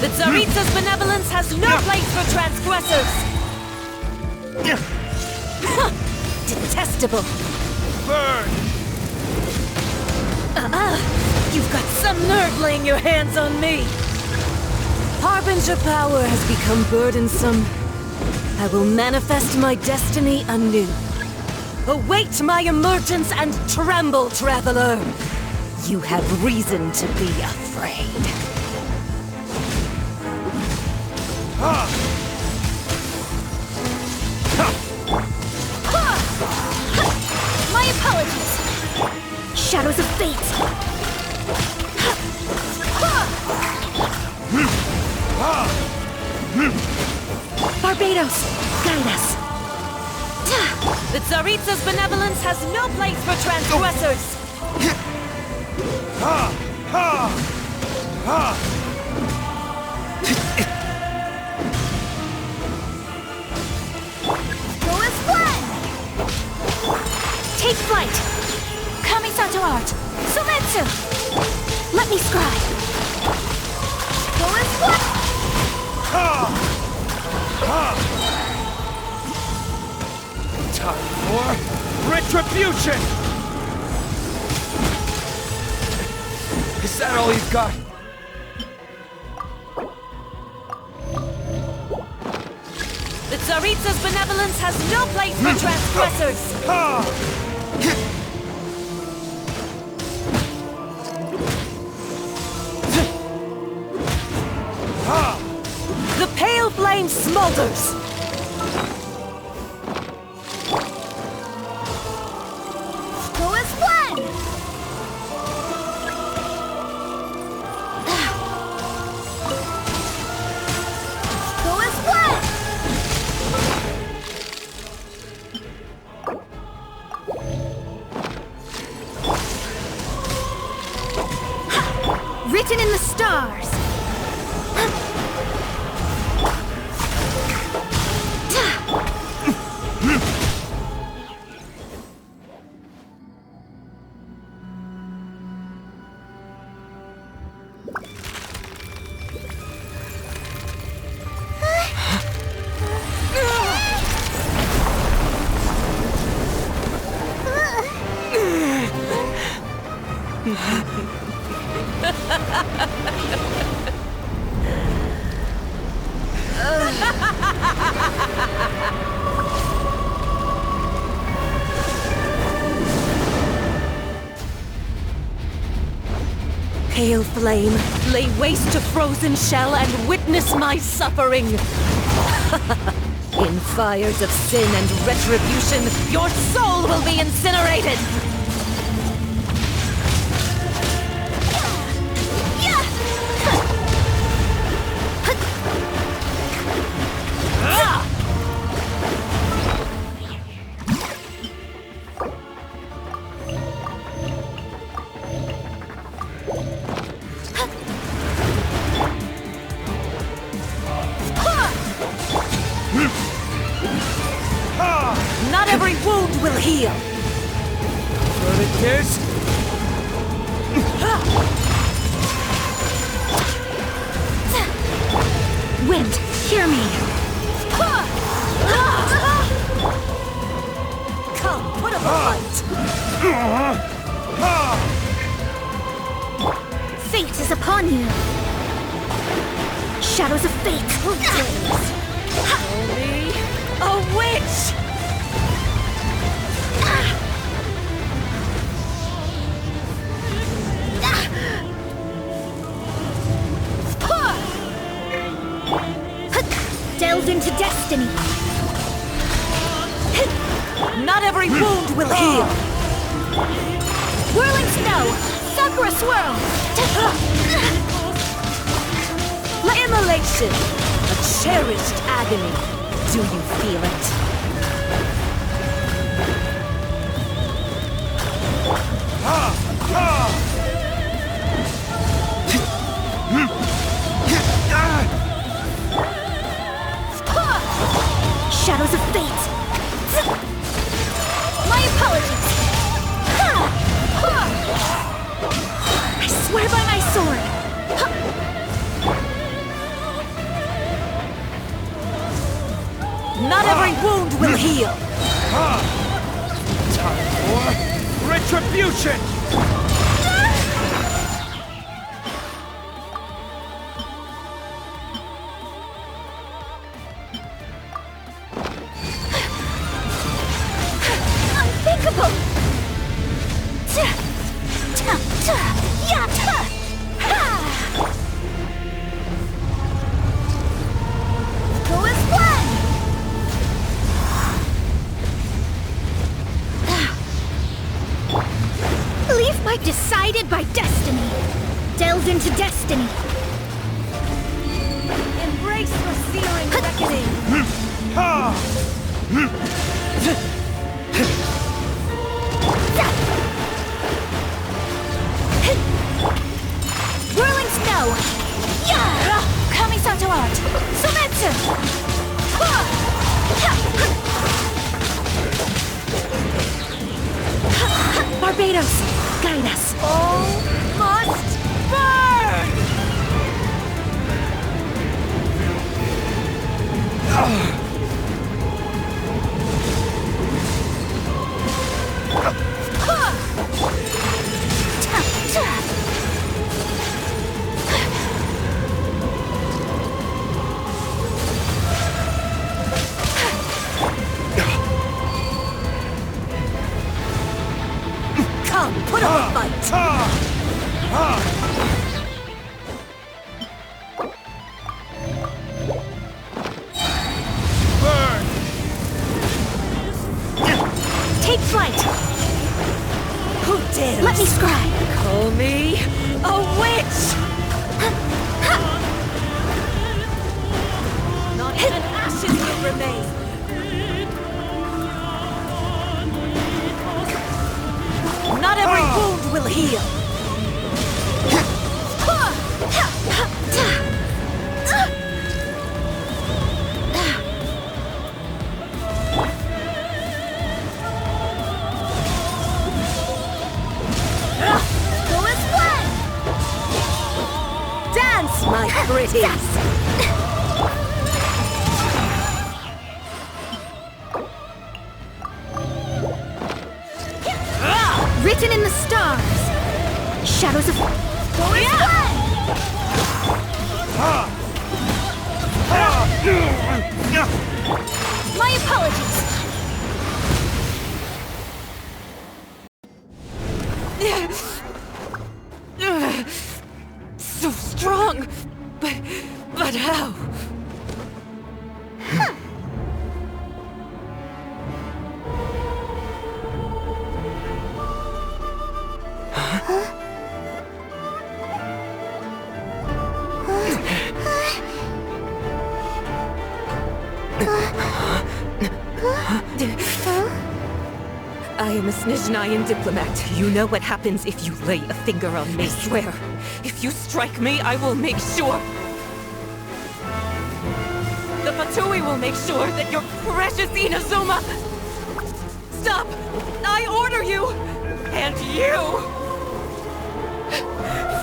[SPEAKER 3] The Tsaritsa's benevolence has no place for transgressors! Detestable!
[SPEAKER 4] Burn!
[SPEAKER 3] You've got some nerve laying your hands on me! Harbinger power has become burdensome. I will manifest my destiny anew. Await my emergence and tremble, traveler! You have reason to be afraid.
[SPEAKER 2] My apologies!
[SPEAKER 3] Shadows of fate! Barbados, guide us! The Tsaritsa's benevolence has no place for transgressors!
[SPEAKER 2] Go as planned!
[SPEAKER 3] Take flight! Kamisato art! Sumetsu! Let me scry!
[SPEAKER 2] Go as planned!
[SPEAKER 4] Time for retribution! Is that all you've got?
[SPEAKER 3] The Tsaritsa's benevolence has no place for transgressors! The pale flame smolders!
[SPEAKER 2] Go as planned! Go as planned!
[SPEAKER 3] Written in the stars! Pale flame, lay waste to frozen shell and witness my suffering! In fires of sin and retribution, your soul will be incinerated! Not every wound will heal!
[SPEAKER 4] What it is?
[SPEAKER 3] Wind, hear me! Come, put up a fight! Fate is upon you! Shadows of fate! Only a witch!
[SPEAKER 2] Delved into destiny!
[SPEAKER 3] Not every wound will heal!
[SPEAKER 2] Whirling snow! Sakura swirl!
[SPEAKER 3] Immolation! A cherished agony. Do you feel it?
[SPEAKER 2] Shadows of fate! My apologies!
[SPEAKER 3] I swear by my sword! wound will heal!
[SPEAKER 4] Time for retribution!
[SPEAKER 3] Unthinkable! Go as planned! Leave my decided by destiny. Delve into destiny. Embrace your searing reckoning. Whirling snow! Kamisato art! Sumetsu! Barbados, guide us! All must burn! Come, put up a fight!
[SPEAKER 4] Burn!
[SPEAKER 3] Take flight! Who dares? Let me scry! Call me a witch! Not even ashes will remain! Not every wound will heal! Go as planned! Dance, my pretties! Written in the stars! Shadows of... Go as planned! My apologies! So strong! But how? I am a Snezhnayan diplomat. You know what happens if you lay a finger on me. I swear, if you strike me, I will make sure... The Fatui will make sure that your precious Inazuma... Stop! I order you! And you!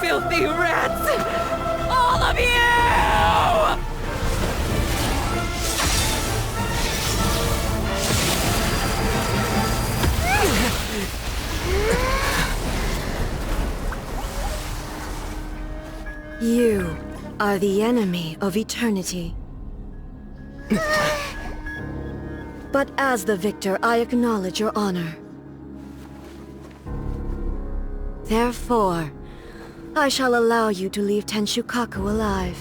[SPEAKER 3] Filthy rats! All of you!
[SPEAKER 9] You are the enemy of eternity. But as the victor, I acknowledge your honor. Therefore, I shall allow you to leave Tenshukaku alive.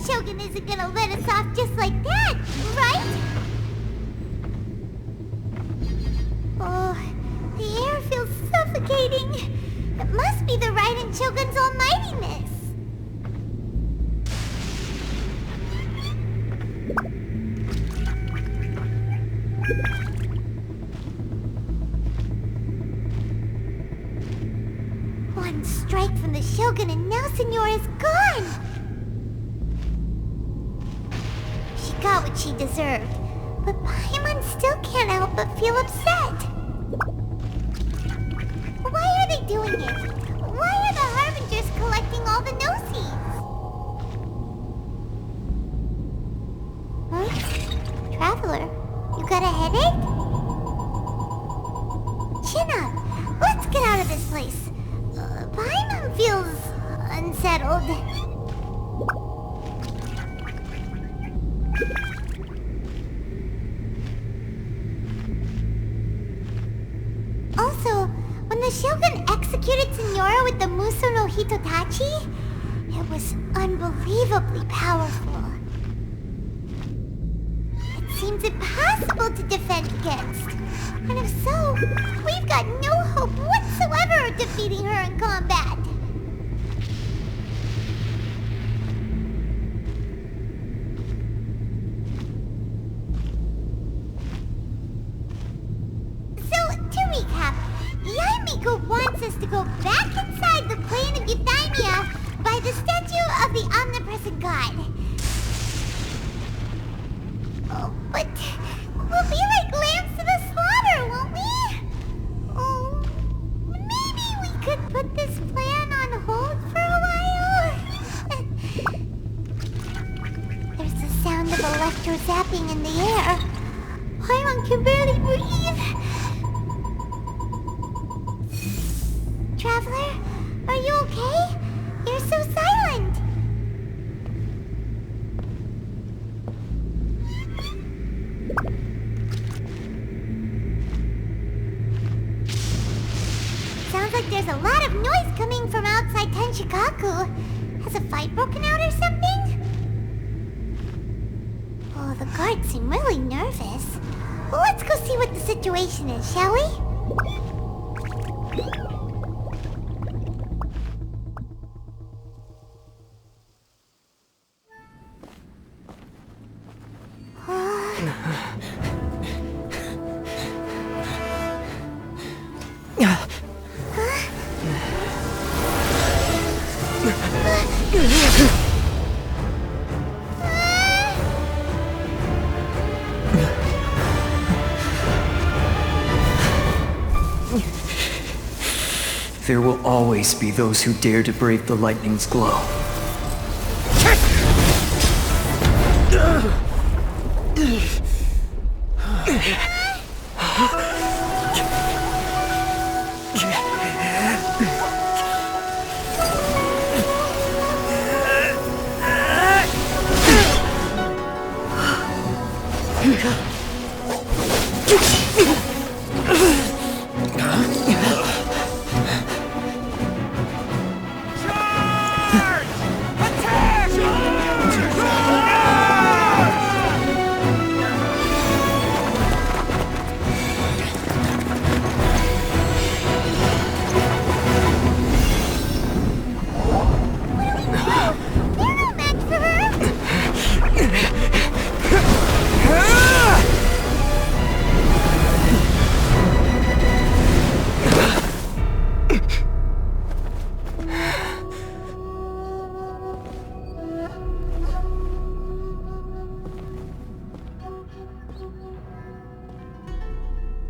[SPEAKER 2] Shogun isn't gonna let us off just like that, right? Oh, the air feels so suffocating. It must be the Raiden Shogun's almightiness. One strike from the Shogun and now Signora's gone! She got what she deserved, but Paimon still can't help but feel upset. Why are they doing it? Why are the Harbingers collecting all the no-seeds? Huh? Traveler, you got a headache? Chin up! Let's get out of this place. Paimon feels unsettled. Also, when the Shogun executed Signora with the Muso no Hitotachi, it was unbelievably powerful. It seems impossible to defend against. And if so, we've got no hope whatsoever of defeating her in combat. So, to recap, Yaimiko wants us to go back inside the plane of Euthymia by the statue of the omnipresent god. Oh, but we'll be like lambs to the slaughter, won't we? Oh, maybe we could put this plan on hold for a while? There's the sound of electro-zapping in the air. Paimon can barely breathe. Traveler, are you okay? You're so silent. Sounds like there's a lot of noise coming from outside Tenshikaku. Has a fight broken out or something? Oh, the guards seem really nervous. Well, let's go see what the situation is, shall we?
[SPEAKER 10] There will always be those who dare to brave the lightning's glow.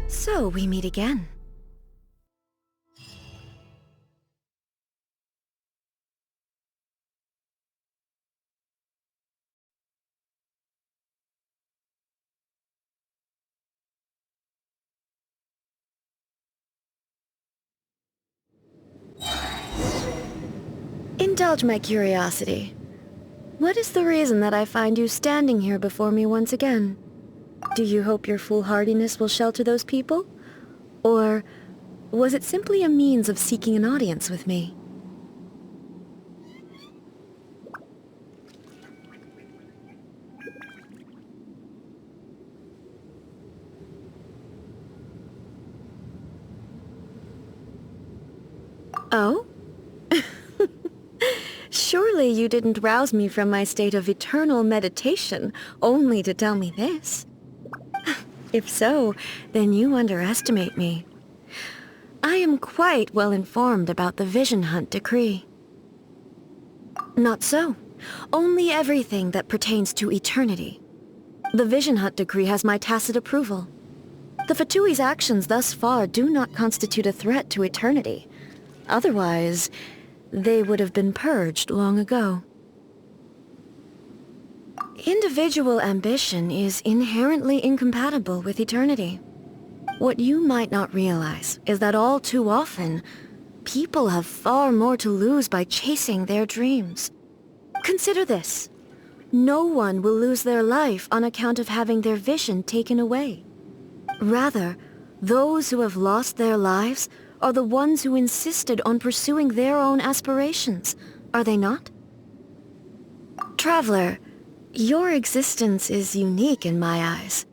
[SPEAKER 6] So we meet again. Indulge my curiosity. What is the reason that I find you standing here before me once again? Do you hope your foolhardiness will shelter those people? Or was it simply a means of seeking an audience with me?
[SPEAKER 9] Oh? Surely you didn't rouse me from my state of eternal meditation only to tell me this. If so, then you underestimate me. I am quite well informed about the Vision Hunt decree. Not so. Only everything that pertains to eternity. The Vision Hunt decree has my tacit approval. The Fatui's actions thus far do not constitute a threat to eternity. Otherwise, they would have been purged long ago. Individual ambition is inherently incompatible with eternity. What you might not realize is that all too often, people have far more to lose by chasing their dreams. Consider this. No one will lose their life on account of having their vision taken away. Rather, those who have lost their lives are the ones who insisted on pursuing their own aspirations, are they not? Traveler, your existence is unique in my eyes.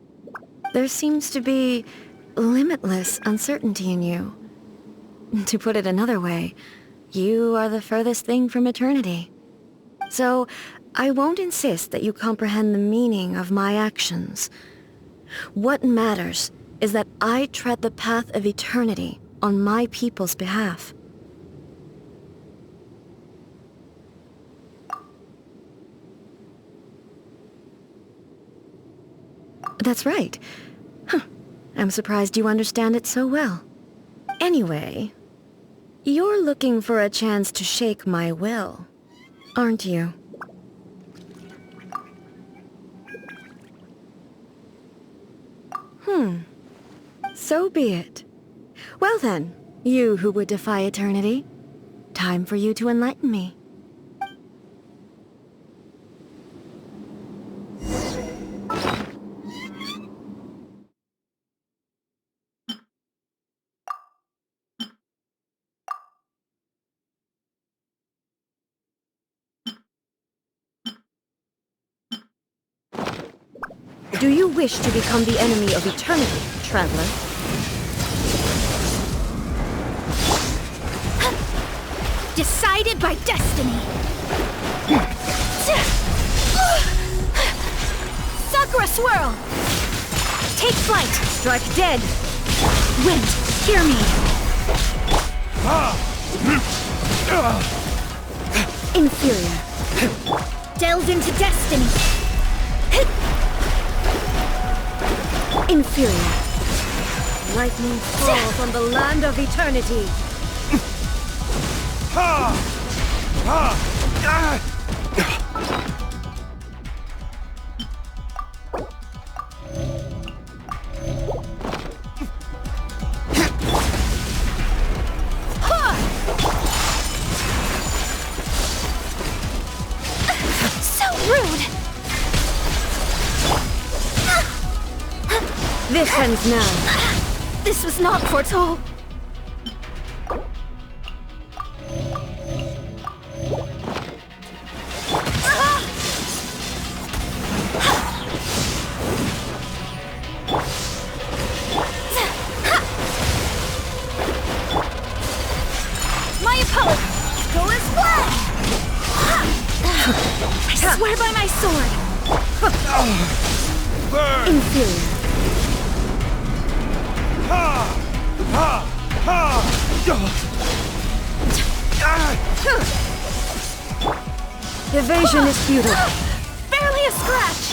[SPEAKER 9] There seems to be limitless uncertainty in you. To put it another way, you are the furthest thing from eternity. So, I won't insist that you comprehend the meaning of my actions. What matters is that I tread the path of eternity on my people's behalf. That's right. I'm surprised you understand it so well. Anyway, you're looking for a chance to shake my will, aren't you? So be it. Well then, you who would defy eternity, time for you to enlighten me. Do you wish to become the enemy of eternity, traveler?
[SPEAKER 3] Decided by destiny! Sakura swirl! Take flight!
[SPEAKER 6] Strike dead!
[SPEAKER 3] Wind, hear me!
[SPEAKER 9] Inferior.
[SPEAKER 3] Delve into destiny!
[SPEAKER 9] Inferior. Lightning falls on the land of eternity.
[SPEAKER 3] So rude!
[SPEAKER 9] This ends now.
[SPEAKER 3] This was not foretold. My opponent, go as planned. I swear by my sword.
[SPEAKER 9] Inferior. Evasion is futile.
[SPEAKER 3] Barely a scratch.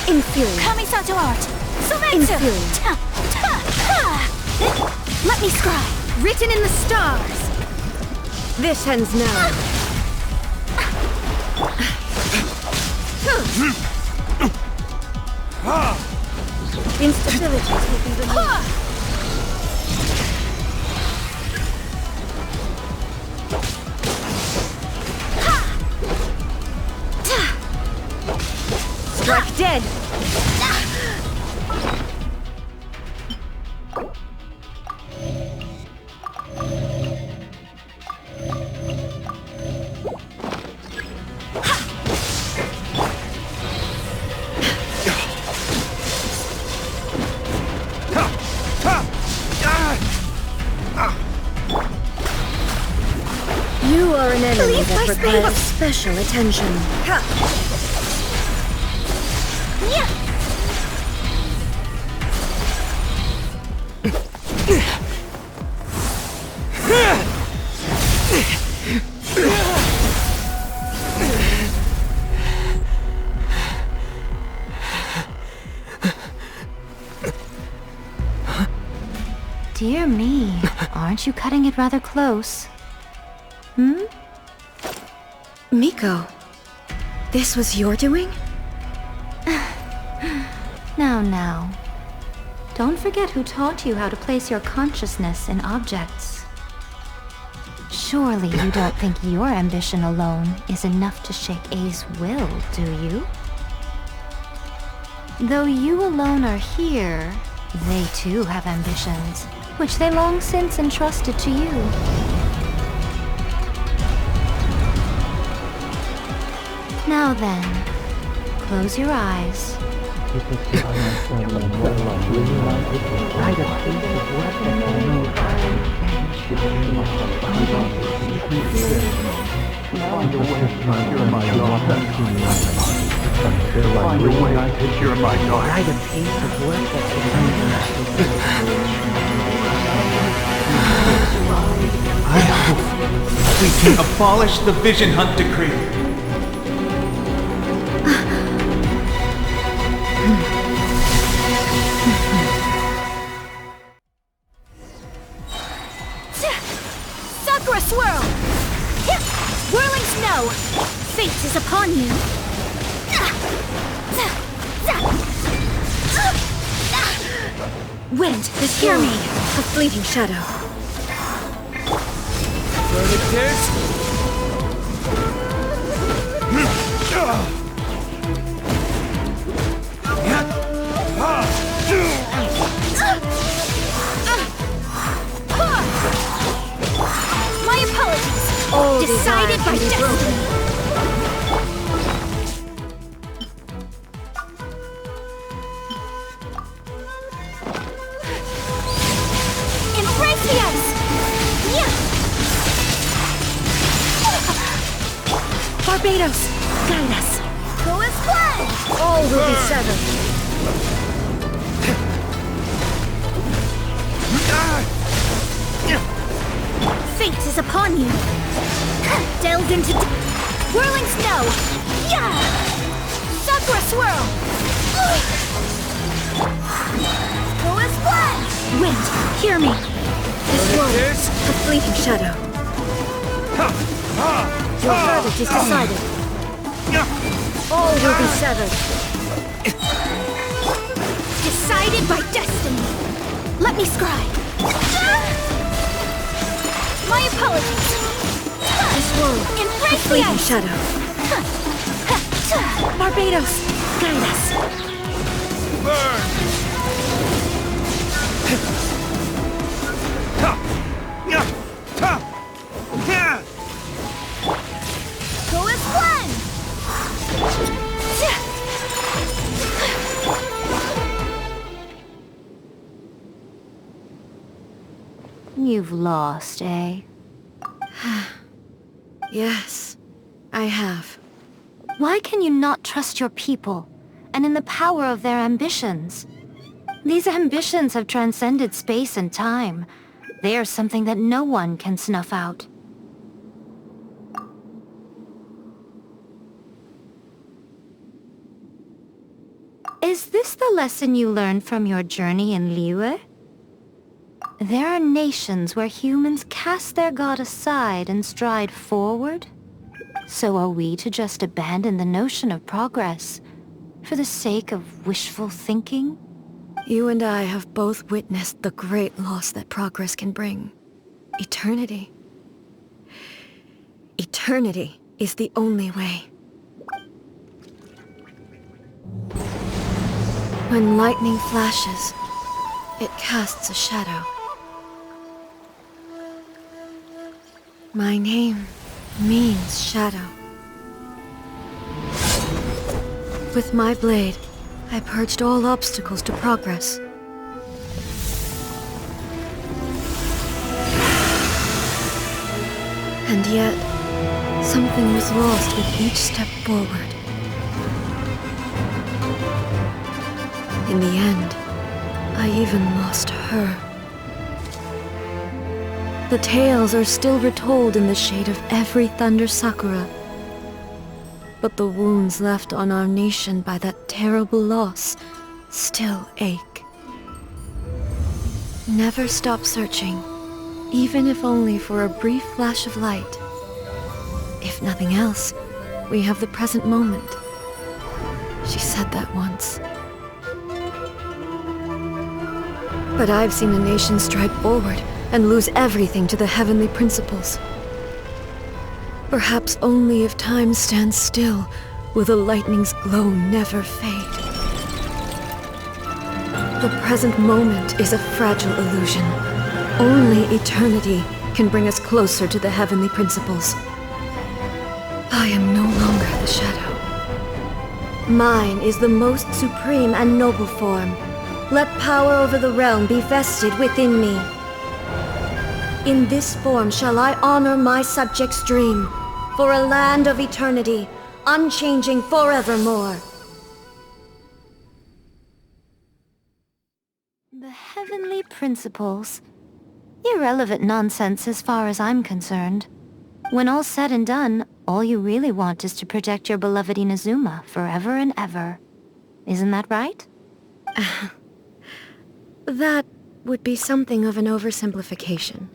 [SPEAKER 9] Inferior.
[SPEAKER 3] Kamisato art. Sometsu.
[SPEAKER 9] Inferior.
[SPEAKER 3] Let me scry. Written in the stars.
[SPEAKER 9] This ends now. Instabilities will be removed.
[SPEAKER 6] Strike dead!
[SPEAKER 9] You are an enemy
[SPEAKER 3] Leave my
[SPEAKER 9] that requires
[SPEAKER 3] space.
[SPEAKER 9] special attention.
[SPEAKER 1] Dear me, aren't you cutting it rather close?
[SPEAKER 9] Miko, this was your doing?
[SPEAKER 1] Now. Don't forget who taught you how to place your consciousness in objects. Surely you don't think your ambition alone is enough to shake A's will, do you? Though you alone are here, they too have ambitions, which they long since entrusted to you. Now then, close your eyes.
[SPEAKER 11] I hope we can abolish the Vision Hunt Decree.
[SPEAKER 3] Sakura Swirl! Whirling Snow! Fate is upon you!
[SPEAKER 9] Wind, this hear me! A fleeting shadow.
[SPEAKER 3] My apologies!
[SPEAKER 9] All
[SPEAKER 3] Decided by
[SPEAKER 9] desire can be
[SPEAKER 3] destiny! Embrace the ice! Yeah!
[SPEAKER 9] Barbados, guide us.
[SPEAKER 3] Go as planned!
[SPEAKER 9] All will be severed.
[SPEAKER 3] Fate is upon you! Delve into Whirling Snow! Yeah! Sakura Swirl! Go as planned!
[SPEAKER 9] Wind, hear me. This world, a fleeting shadow. Your verdict is decided. All will be severed.
[SPEAKER 3] Decided by destiny! Let me scry! My apologies!
[SPEAKER 9] This world, a
[SPEAKER 3] Embrace the
[SPEAKER 9] fleeting
[SPEAKER 3] ice!
[SPEAKER 9] shadow. Barbados, guide us.
[SPEAKER 3] Go as planned!
[SPEAKER 1] You've lost, eh?
[SPEAKER 9] Yes, I have.
[SPEAKER 1] Why can you not trust your people, and in the power of their ambitions? These ambitions have transcended space and time. They are something that no one can snuff out. Is this the lesson you learned from your journey in Liyue? There are nations where humans cast their god aside and stride forward. So are we to just abandon the notion of progress for the sake of wishful thinking?
[SPEAKER 9] You and I have both witnessed the great loss that progress can bring. Eternity. Eternity is the only way. When lightning flashes, it casts a shadow. My name means shadow. With my blade, I purged all obstacles to progress. And yet, something was lost with each step forward. In the end, I even lost her. The tales are still retold in the shade of every Thunder Sakura. But the wounds left on our nation by that terrible loss still ache. Never stop searching, even if only for a brief flash of light. If nothing else, we have the present moment. She said that once. But I've seen a nation stride forward and lose everything to the heavenly principles. Perhaps only if time stands still will the lightning's glow never fade. The present moment is a fragile illusion. Only eternity can bring us closer to the heavenly principles. I am no longer the shadow. Mine is the most supreme and noble form. Let power over the realm be vested within me. In this form shall I honor my subjects' dream, for a land of eternity, unchanging forevermore.
[SPEAKER 1] The heavenly principles. Irrelevant nonsense as far as I'm concerned. When all's said and done, all you really want is to protect your beloved Inazuma forever and ever. Isn't that right?
[SPEAKER 9] That would be something of an oversimplification.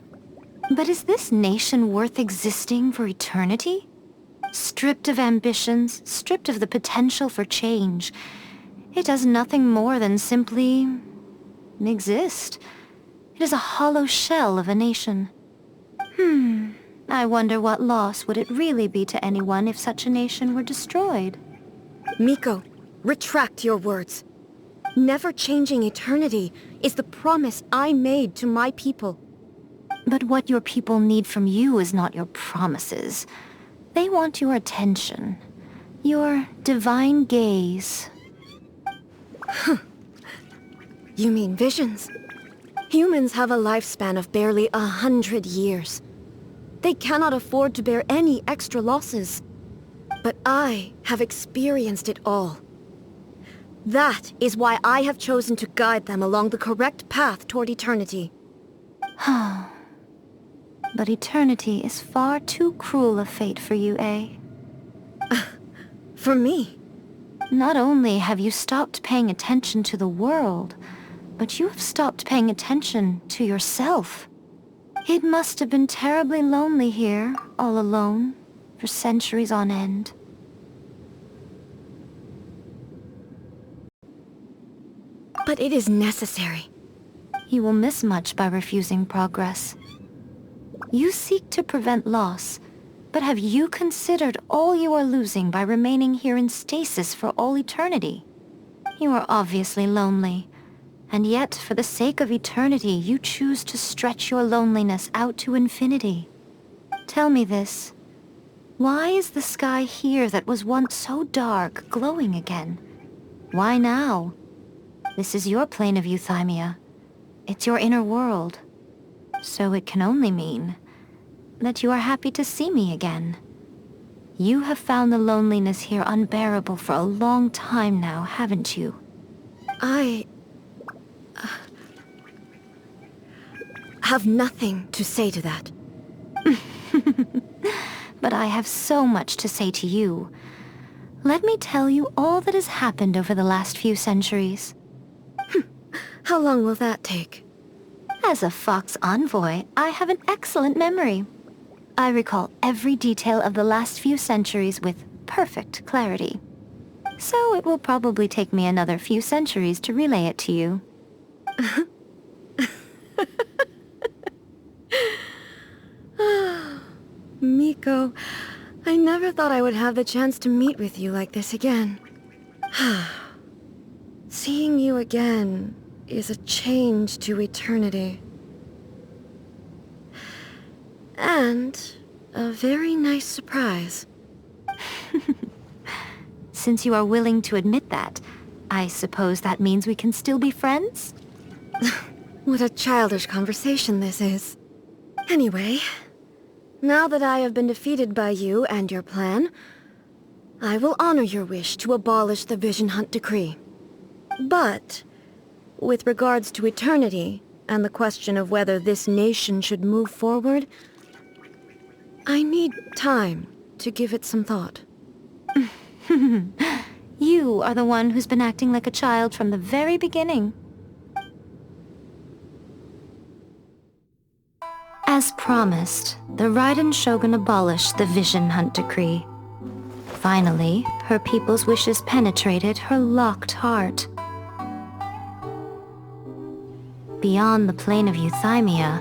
[SPEAKER 1] But is this nation worth existing for eternity? Stripped of ambitions, stripped of the potential for change, it does nothing more than simply exist. It is a hollow shell of a nation. I wonder what loss would it really be to anyone if such a nation were destroyed.
[SPEAKER 9] Miko, retract your words. Never changing eternity is the promise I made to my people.
[SPEAKER 1] But what your people need from you is not your promises. They want your attention. Your divine gaze.
[SPEAKER 9] You mean visions? Humans have a lifespan of barely 100 years. They cannot afford to bear any extra losses. But I have experienced it all. That is why I have chosen to guide them along the correct path toward eternity.
[SPEAKER 1] But eternity is far too cruel a fate for you, eh?
[SPEAKER 9] For me?
[SPEAKER 1] Not only have you stopped paying attention to the world, but you have stopped paying attention to yourself. It must have been terribly lonely here, all alone, for centuries on end.
[SPEAKER 9] But it is necessary.
[SPEAKER 1] You will miss much by refusing progress. You seek to prevent loss, but have you considered all you are losing by remaining here in stasis for all eternity? You are obviously lonely, and yet for the sake of eternity you choose to stretch your loneliness out to infinity. Tell me this. Why is the sky here that was once so dark glowing again? Why now? This is your plane of euthymia. It's your inner world. So it can only mean that you are happy to see me again. You have found the loneliness here unbearable for a long time now, haven't you?
[SPEAKER 9] I have nothing to say to that.
[SPEAKER 1] But I have so much to say to you. Let me tell you all that has happened over the last few centuries.
[SPEAKER 9] How long will that take?
[SPEAKER 1] As a Fox envoy, I have an excellent memory. I recall every detail of the last few centuries with perfect clarity. So it will probably take me another few centuries to relay it to you.
[SPEAKER 9] Miko, I never thought I would have the chance to meet with you like this again. Seeing you again is a change to eternity. And a very nice surprise.
[SPEAKER 1] Since you are willing to admit that, I suppose that means we can still be friends?
[SPEAKER 9] What a childish conversation this is. Anyway, Now that I have been defeated by you and your plan, I will honor your wish to abolish the Vision Hunt Decree. But, with regards to eternity, and the question of whether this nation should move forward, I need time to give it some thought.
[SPEAKER 1] You are the one who's been acting like a child from the very beginning. As promised, the Raiden Shogun abolished the Vision Hunt Decree. Finally, her people's wishes penetrated her locked heart. Beyond the plane of Euthymia,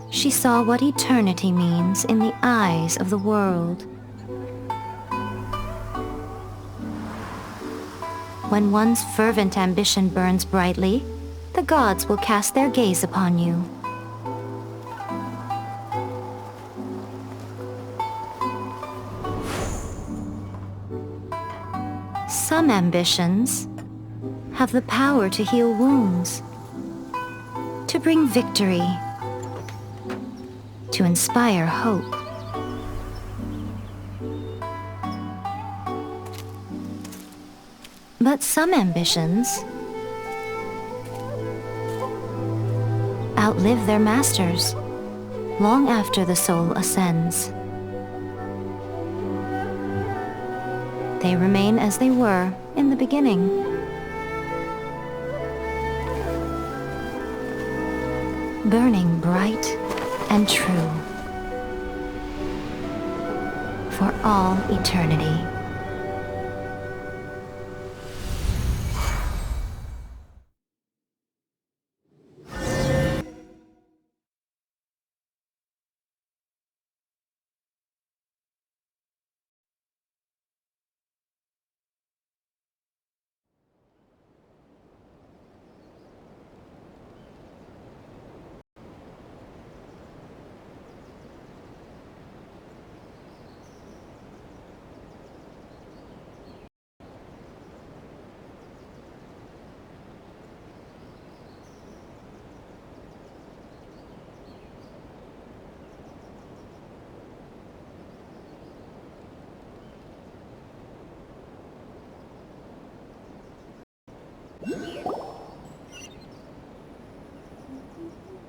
[SPEAKER 1] she saw what eternity means in the eyes of the world. When one's fervent ambition burns brightly, the gods will cast their gaze upon you. Some ambitions have the power to heal wounds, to bring victory, to inspire hope. But some ambitions outlive their masters long after the soul ascends. They remain as they were in the beginning. Burning bright and true for all eternity.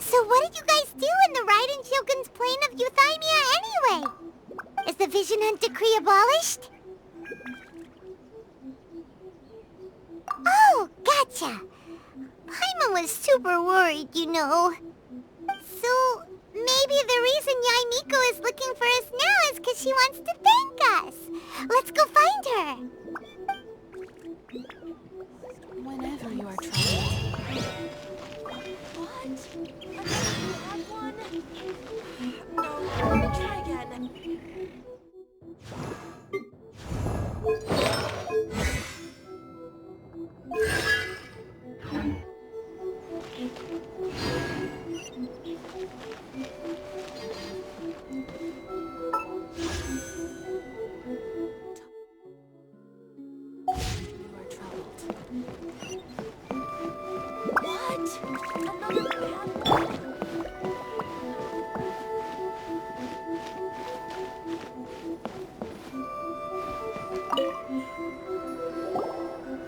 [SPEAKER 2] So what did you guys do in the Raiden Shogun's plane of Euthymia anyway? Is the Vision Hunt Decree abolished? Oh, gotcha. Paimon was super worried, you know. So, maybe the reason Yaimiko is looking for us now is because she wants to thank us. Let's go find her.
[SPEAKER 3] Whenever you are troubled. What? I had one. No, try again.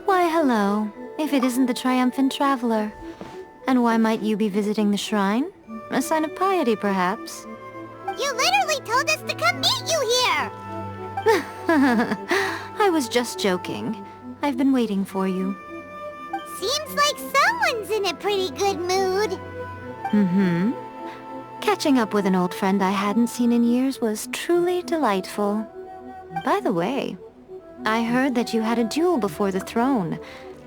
[SPEAKER 1] Why, hello, if it isn't the triumphant traveler. And why might you be visiting the shrine? A sign of piety, perhaps?
[SPEAKER 2] You literally told us to come meet you here!
[SPEAKER 1] I was just joking. I've been waiting for you.
[SPEAKER 2] Seems like someone's in a pretty good mood.
[SPEAKER 1] Mm-hmm. Catching up with an old friend I hadn't seen in years was truly delightful. By the way, I heard that you had a duel before the throne,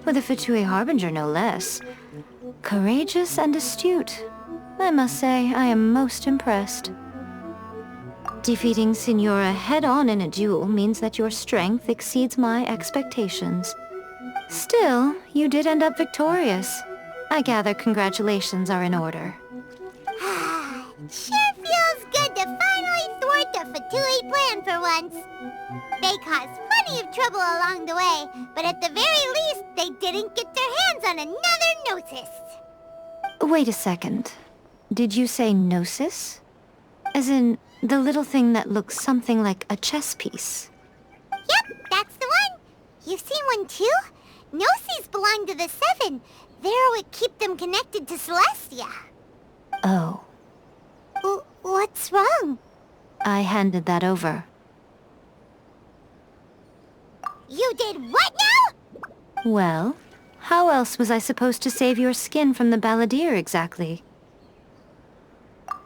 [SPEAKER 1] with a Fatui Harbinger no less. Courageous and astute. I must say, I am most impressed. Defeating Signora head-on in a duel means that your strength exceeds my expectations. Still, you did end up victorious. I gather congratulations are in order.
[SPEAKER 2] Sure feels good to finally thwart the Fatui plan for once. They caused plenty of trouble along the way, but at the very least, they didn't get their hands on another Gnosis.
[SPEAKER 1] Wait a second. Did you say Gnosis? As in, the little thing that looks something like a chess piece.
[SPEAKER 2] Yep, that's the one. You've seen one too? Gnosis belong to the Seven. They're what keep them connected to Celestia.
[SPEAKER 1] Oh.
[SPEAKER 2] What's wrong?
[SPEAKER 1] I handed that over.
[SPEAKER 2] You did what now?
[SPEAKER 1] Well, how else was I supposed to save your skin from the Balladeer exactly?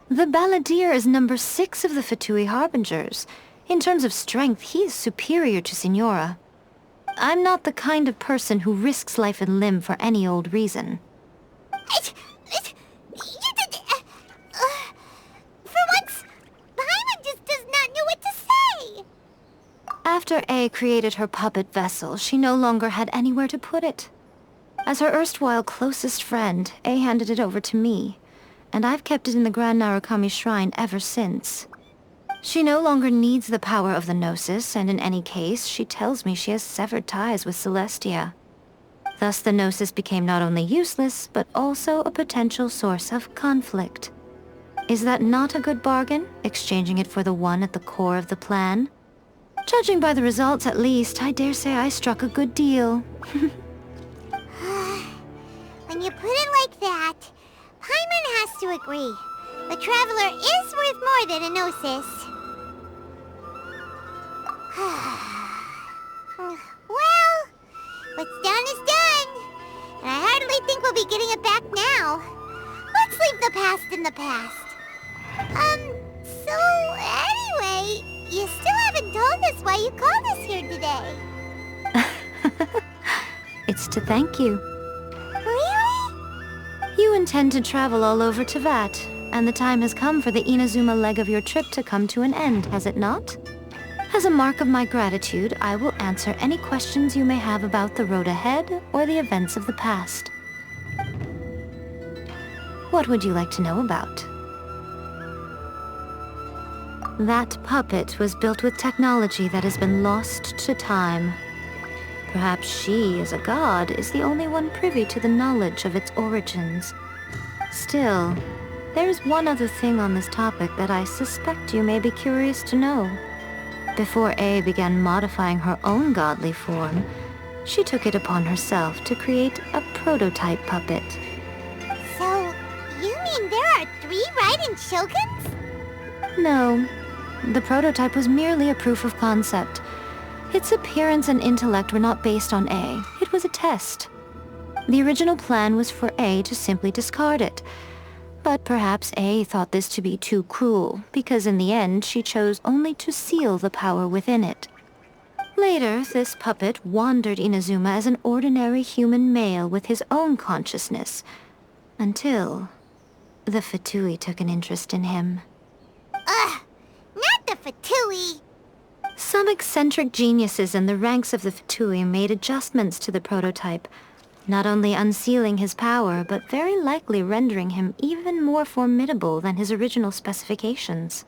[SPEAKER 1] The Balladeer is number 6 of the Fatui Harbingers. In terms of strength, he is superior to Signora. I'm not the kind of person who risks life and limb for any old reason.
[SPEAKER 2] You did... for once, Paimon just does not know what to say.
[SPEAKER 1] After A created her puppet vessel, she no longer had anywhere to put it. As her erstwhile closest friend, A handed it over to me, and I've kept it in the Grand Narukami Shrine ever since. She no longer needs the power of the Gnosis, and in any case, she tells me she has severed ties with Celestia. Thus the Gnosis became not only useless, but also a potential source of conflict. Is that not a good bargain, exchanging it for the one at the core of the plan? Judging by the results, at least, I dare say I struck a good deal.
[SPEAKER 2] When you put it like that, Paimon has to agree. The Traveler is worth more than a Gnosis. Well, what's done is done. And I hardly think we'll be getting it back now. Let's leave the past in the past. So anyway, you still haven't told us why you called us here today.
[SPEAKER 1] It's to thank you.
[SPEAKER 2] Really?
[SPEAKER 1] You intend to travel all over Teyvat, and the time has come for the Inazuma leg of your trip to come to an end, has it not? As a mark of my gratitude, I will answer any questions you may have about the road ahead or the events of the past. What would you like to know about? That puppet was built with technology that has been lost to time. Perhaps she, as a god, is the only one privy to the knowledge of its origins. Still, there is one other thing on this topic that I suspect you may be curious to know. Before A began modifying her own godly form, she took it upon herself to create a prototype puppet.
[SPEAKER 2] So, you mean there are 3 Raiden Shoguns?
[SPEAKER 1] No. The prototype was merely a proof of concept. Its appearance and intellect were not based on A. It was a test. The original plan was for A to simply discard it. But perhaps A thought this to be too cruel, because in the end she chose only to seal the power within it. Later, this puppet wandered Inazuma as an ordinary human male with his own consciousness, until the Fatui took an interest in him.
[SPEAKER 2] Ugh! Not the Fatui!
[SPEAKER 1] Some eccentric geniuses in the ranks of the Fatui made adjustments to the prototype, not only unsealing his power, but very likely rendering him even more formidable than his original specifications.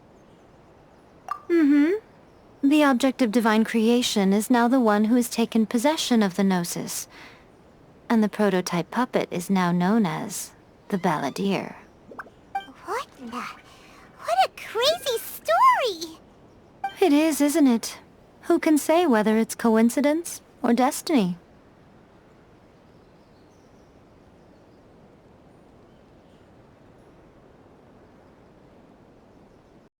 [SPEAKER 1] The object of divine creation is now the one who has taken possession of the Gnosis, and the prototype puppet is now known as the Balladeer.
[SPEAKER 2] What a crazy story!
[SPEAKER 1] It is, isn't it? Who can say whether it's coincidence or destiny?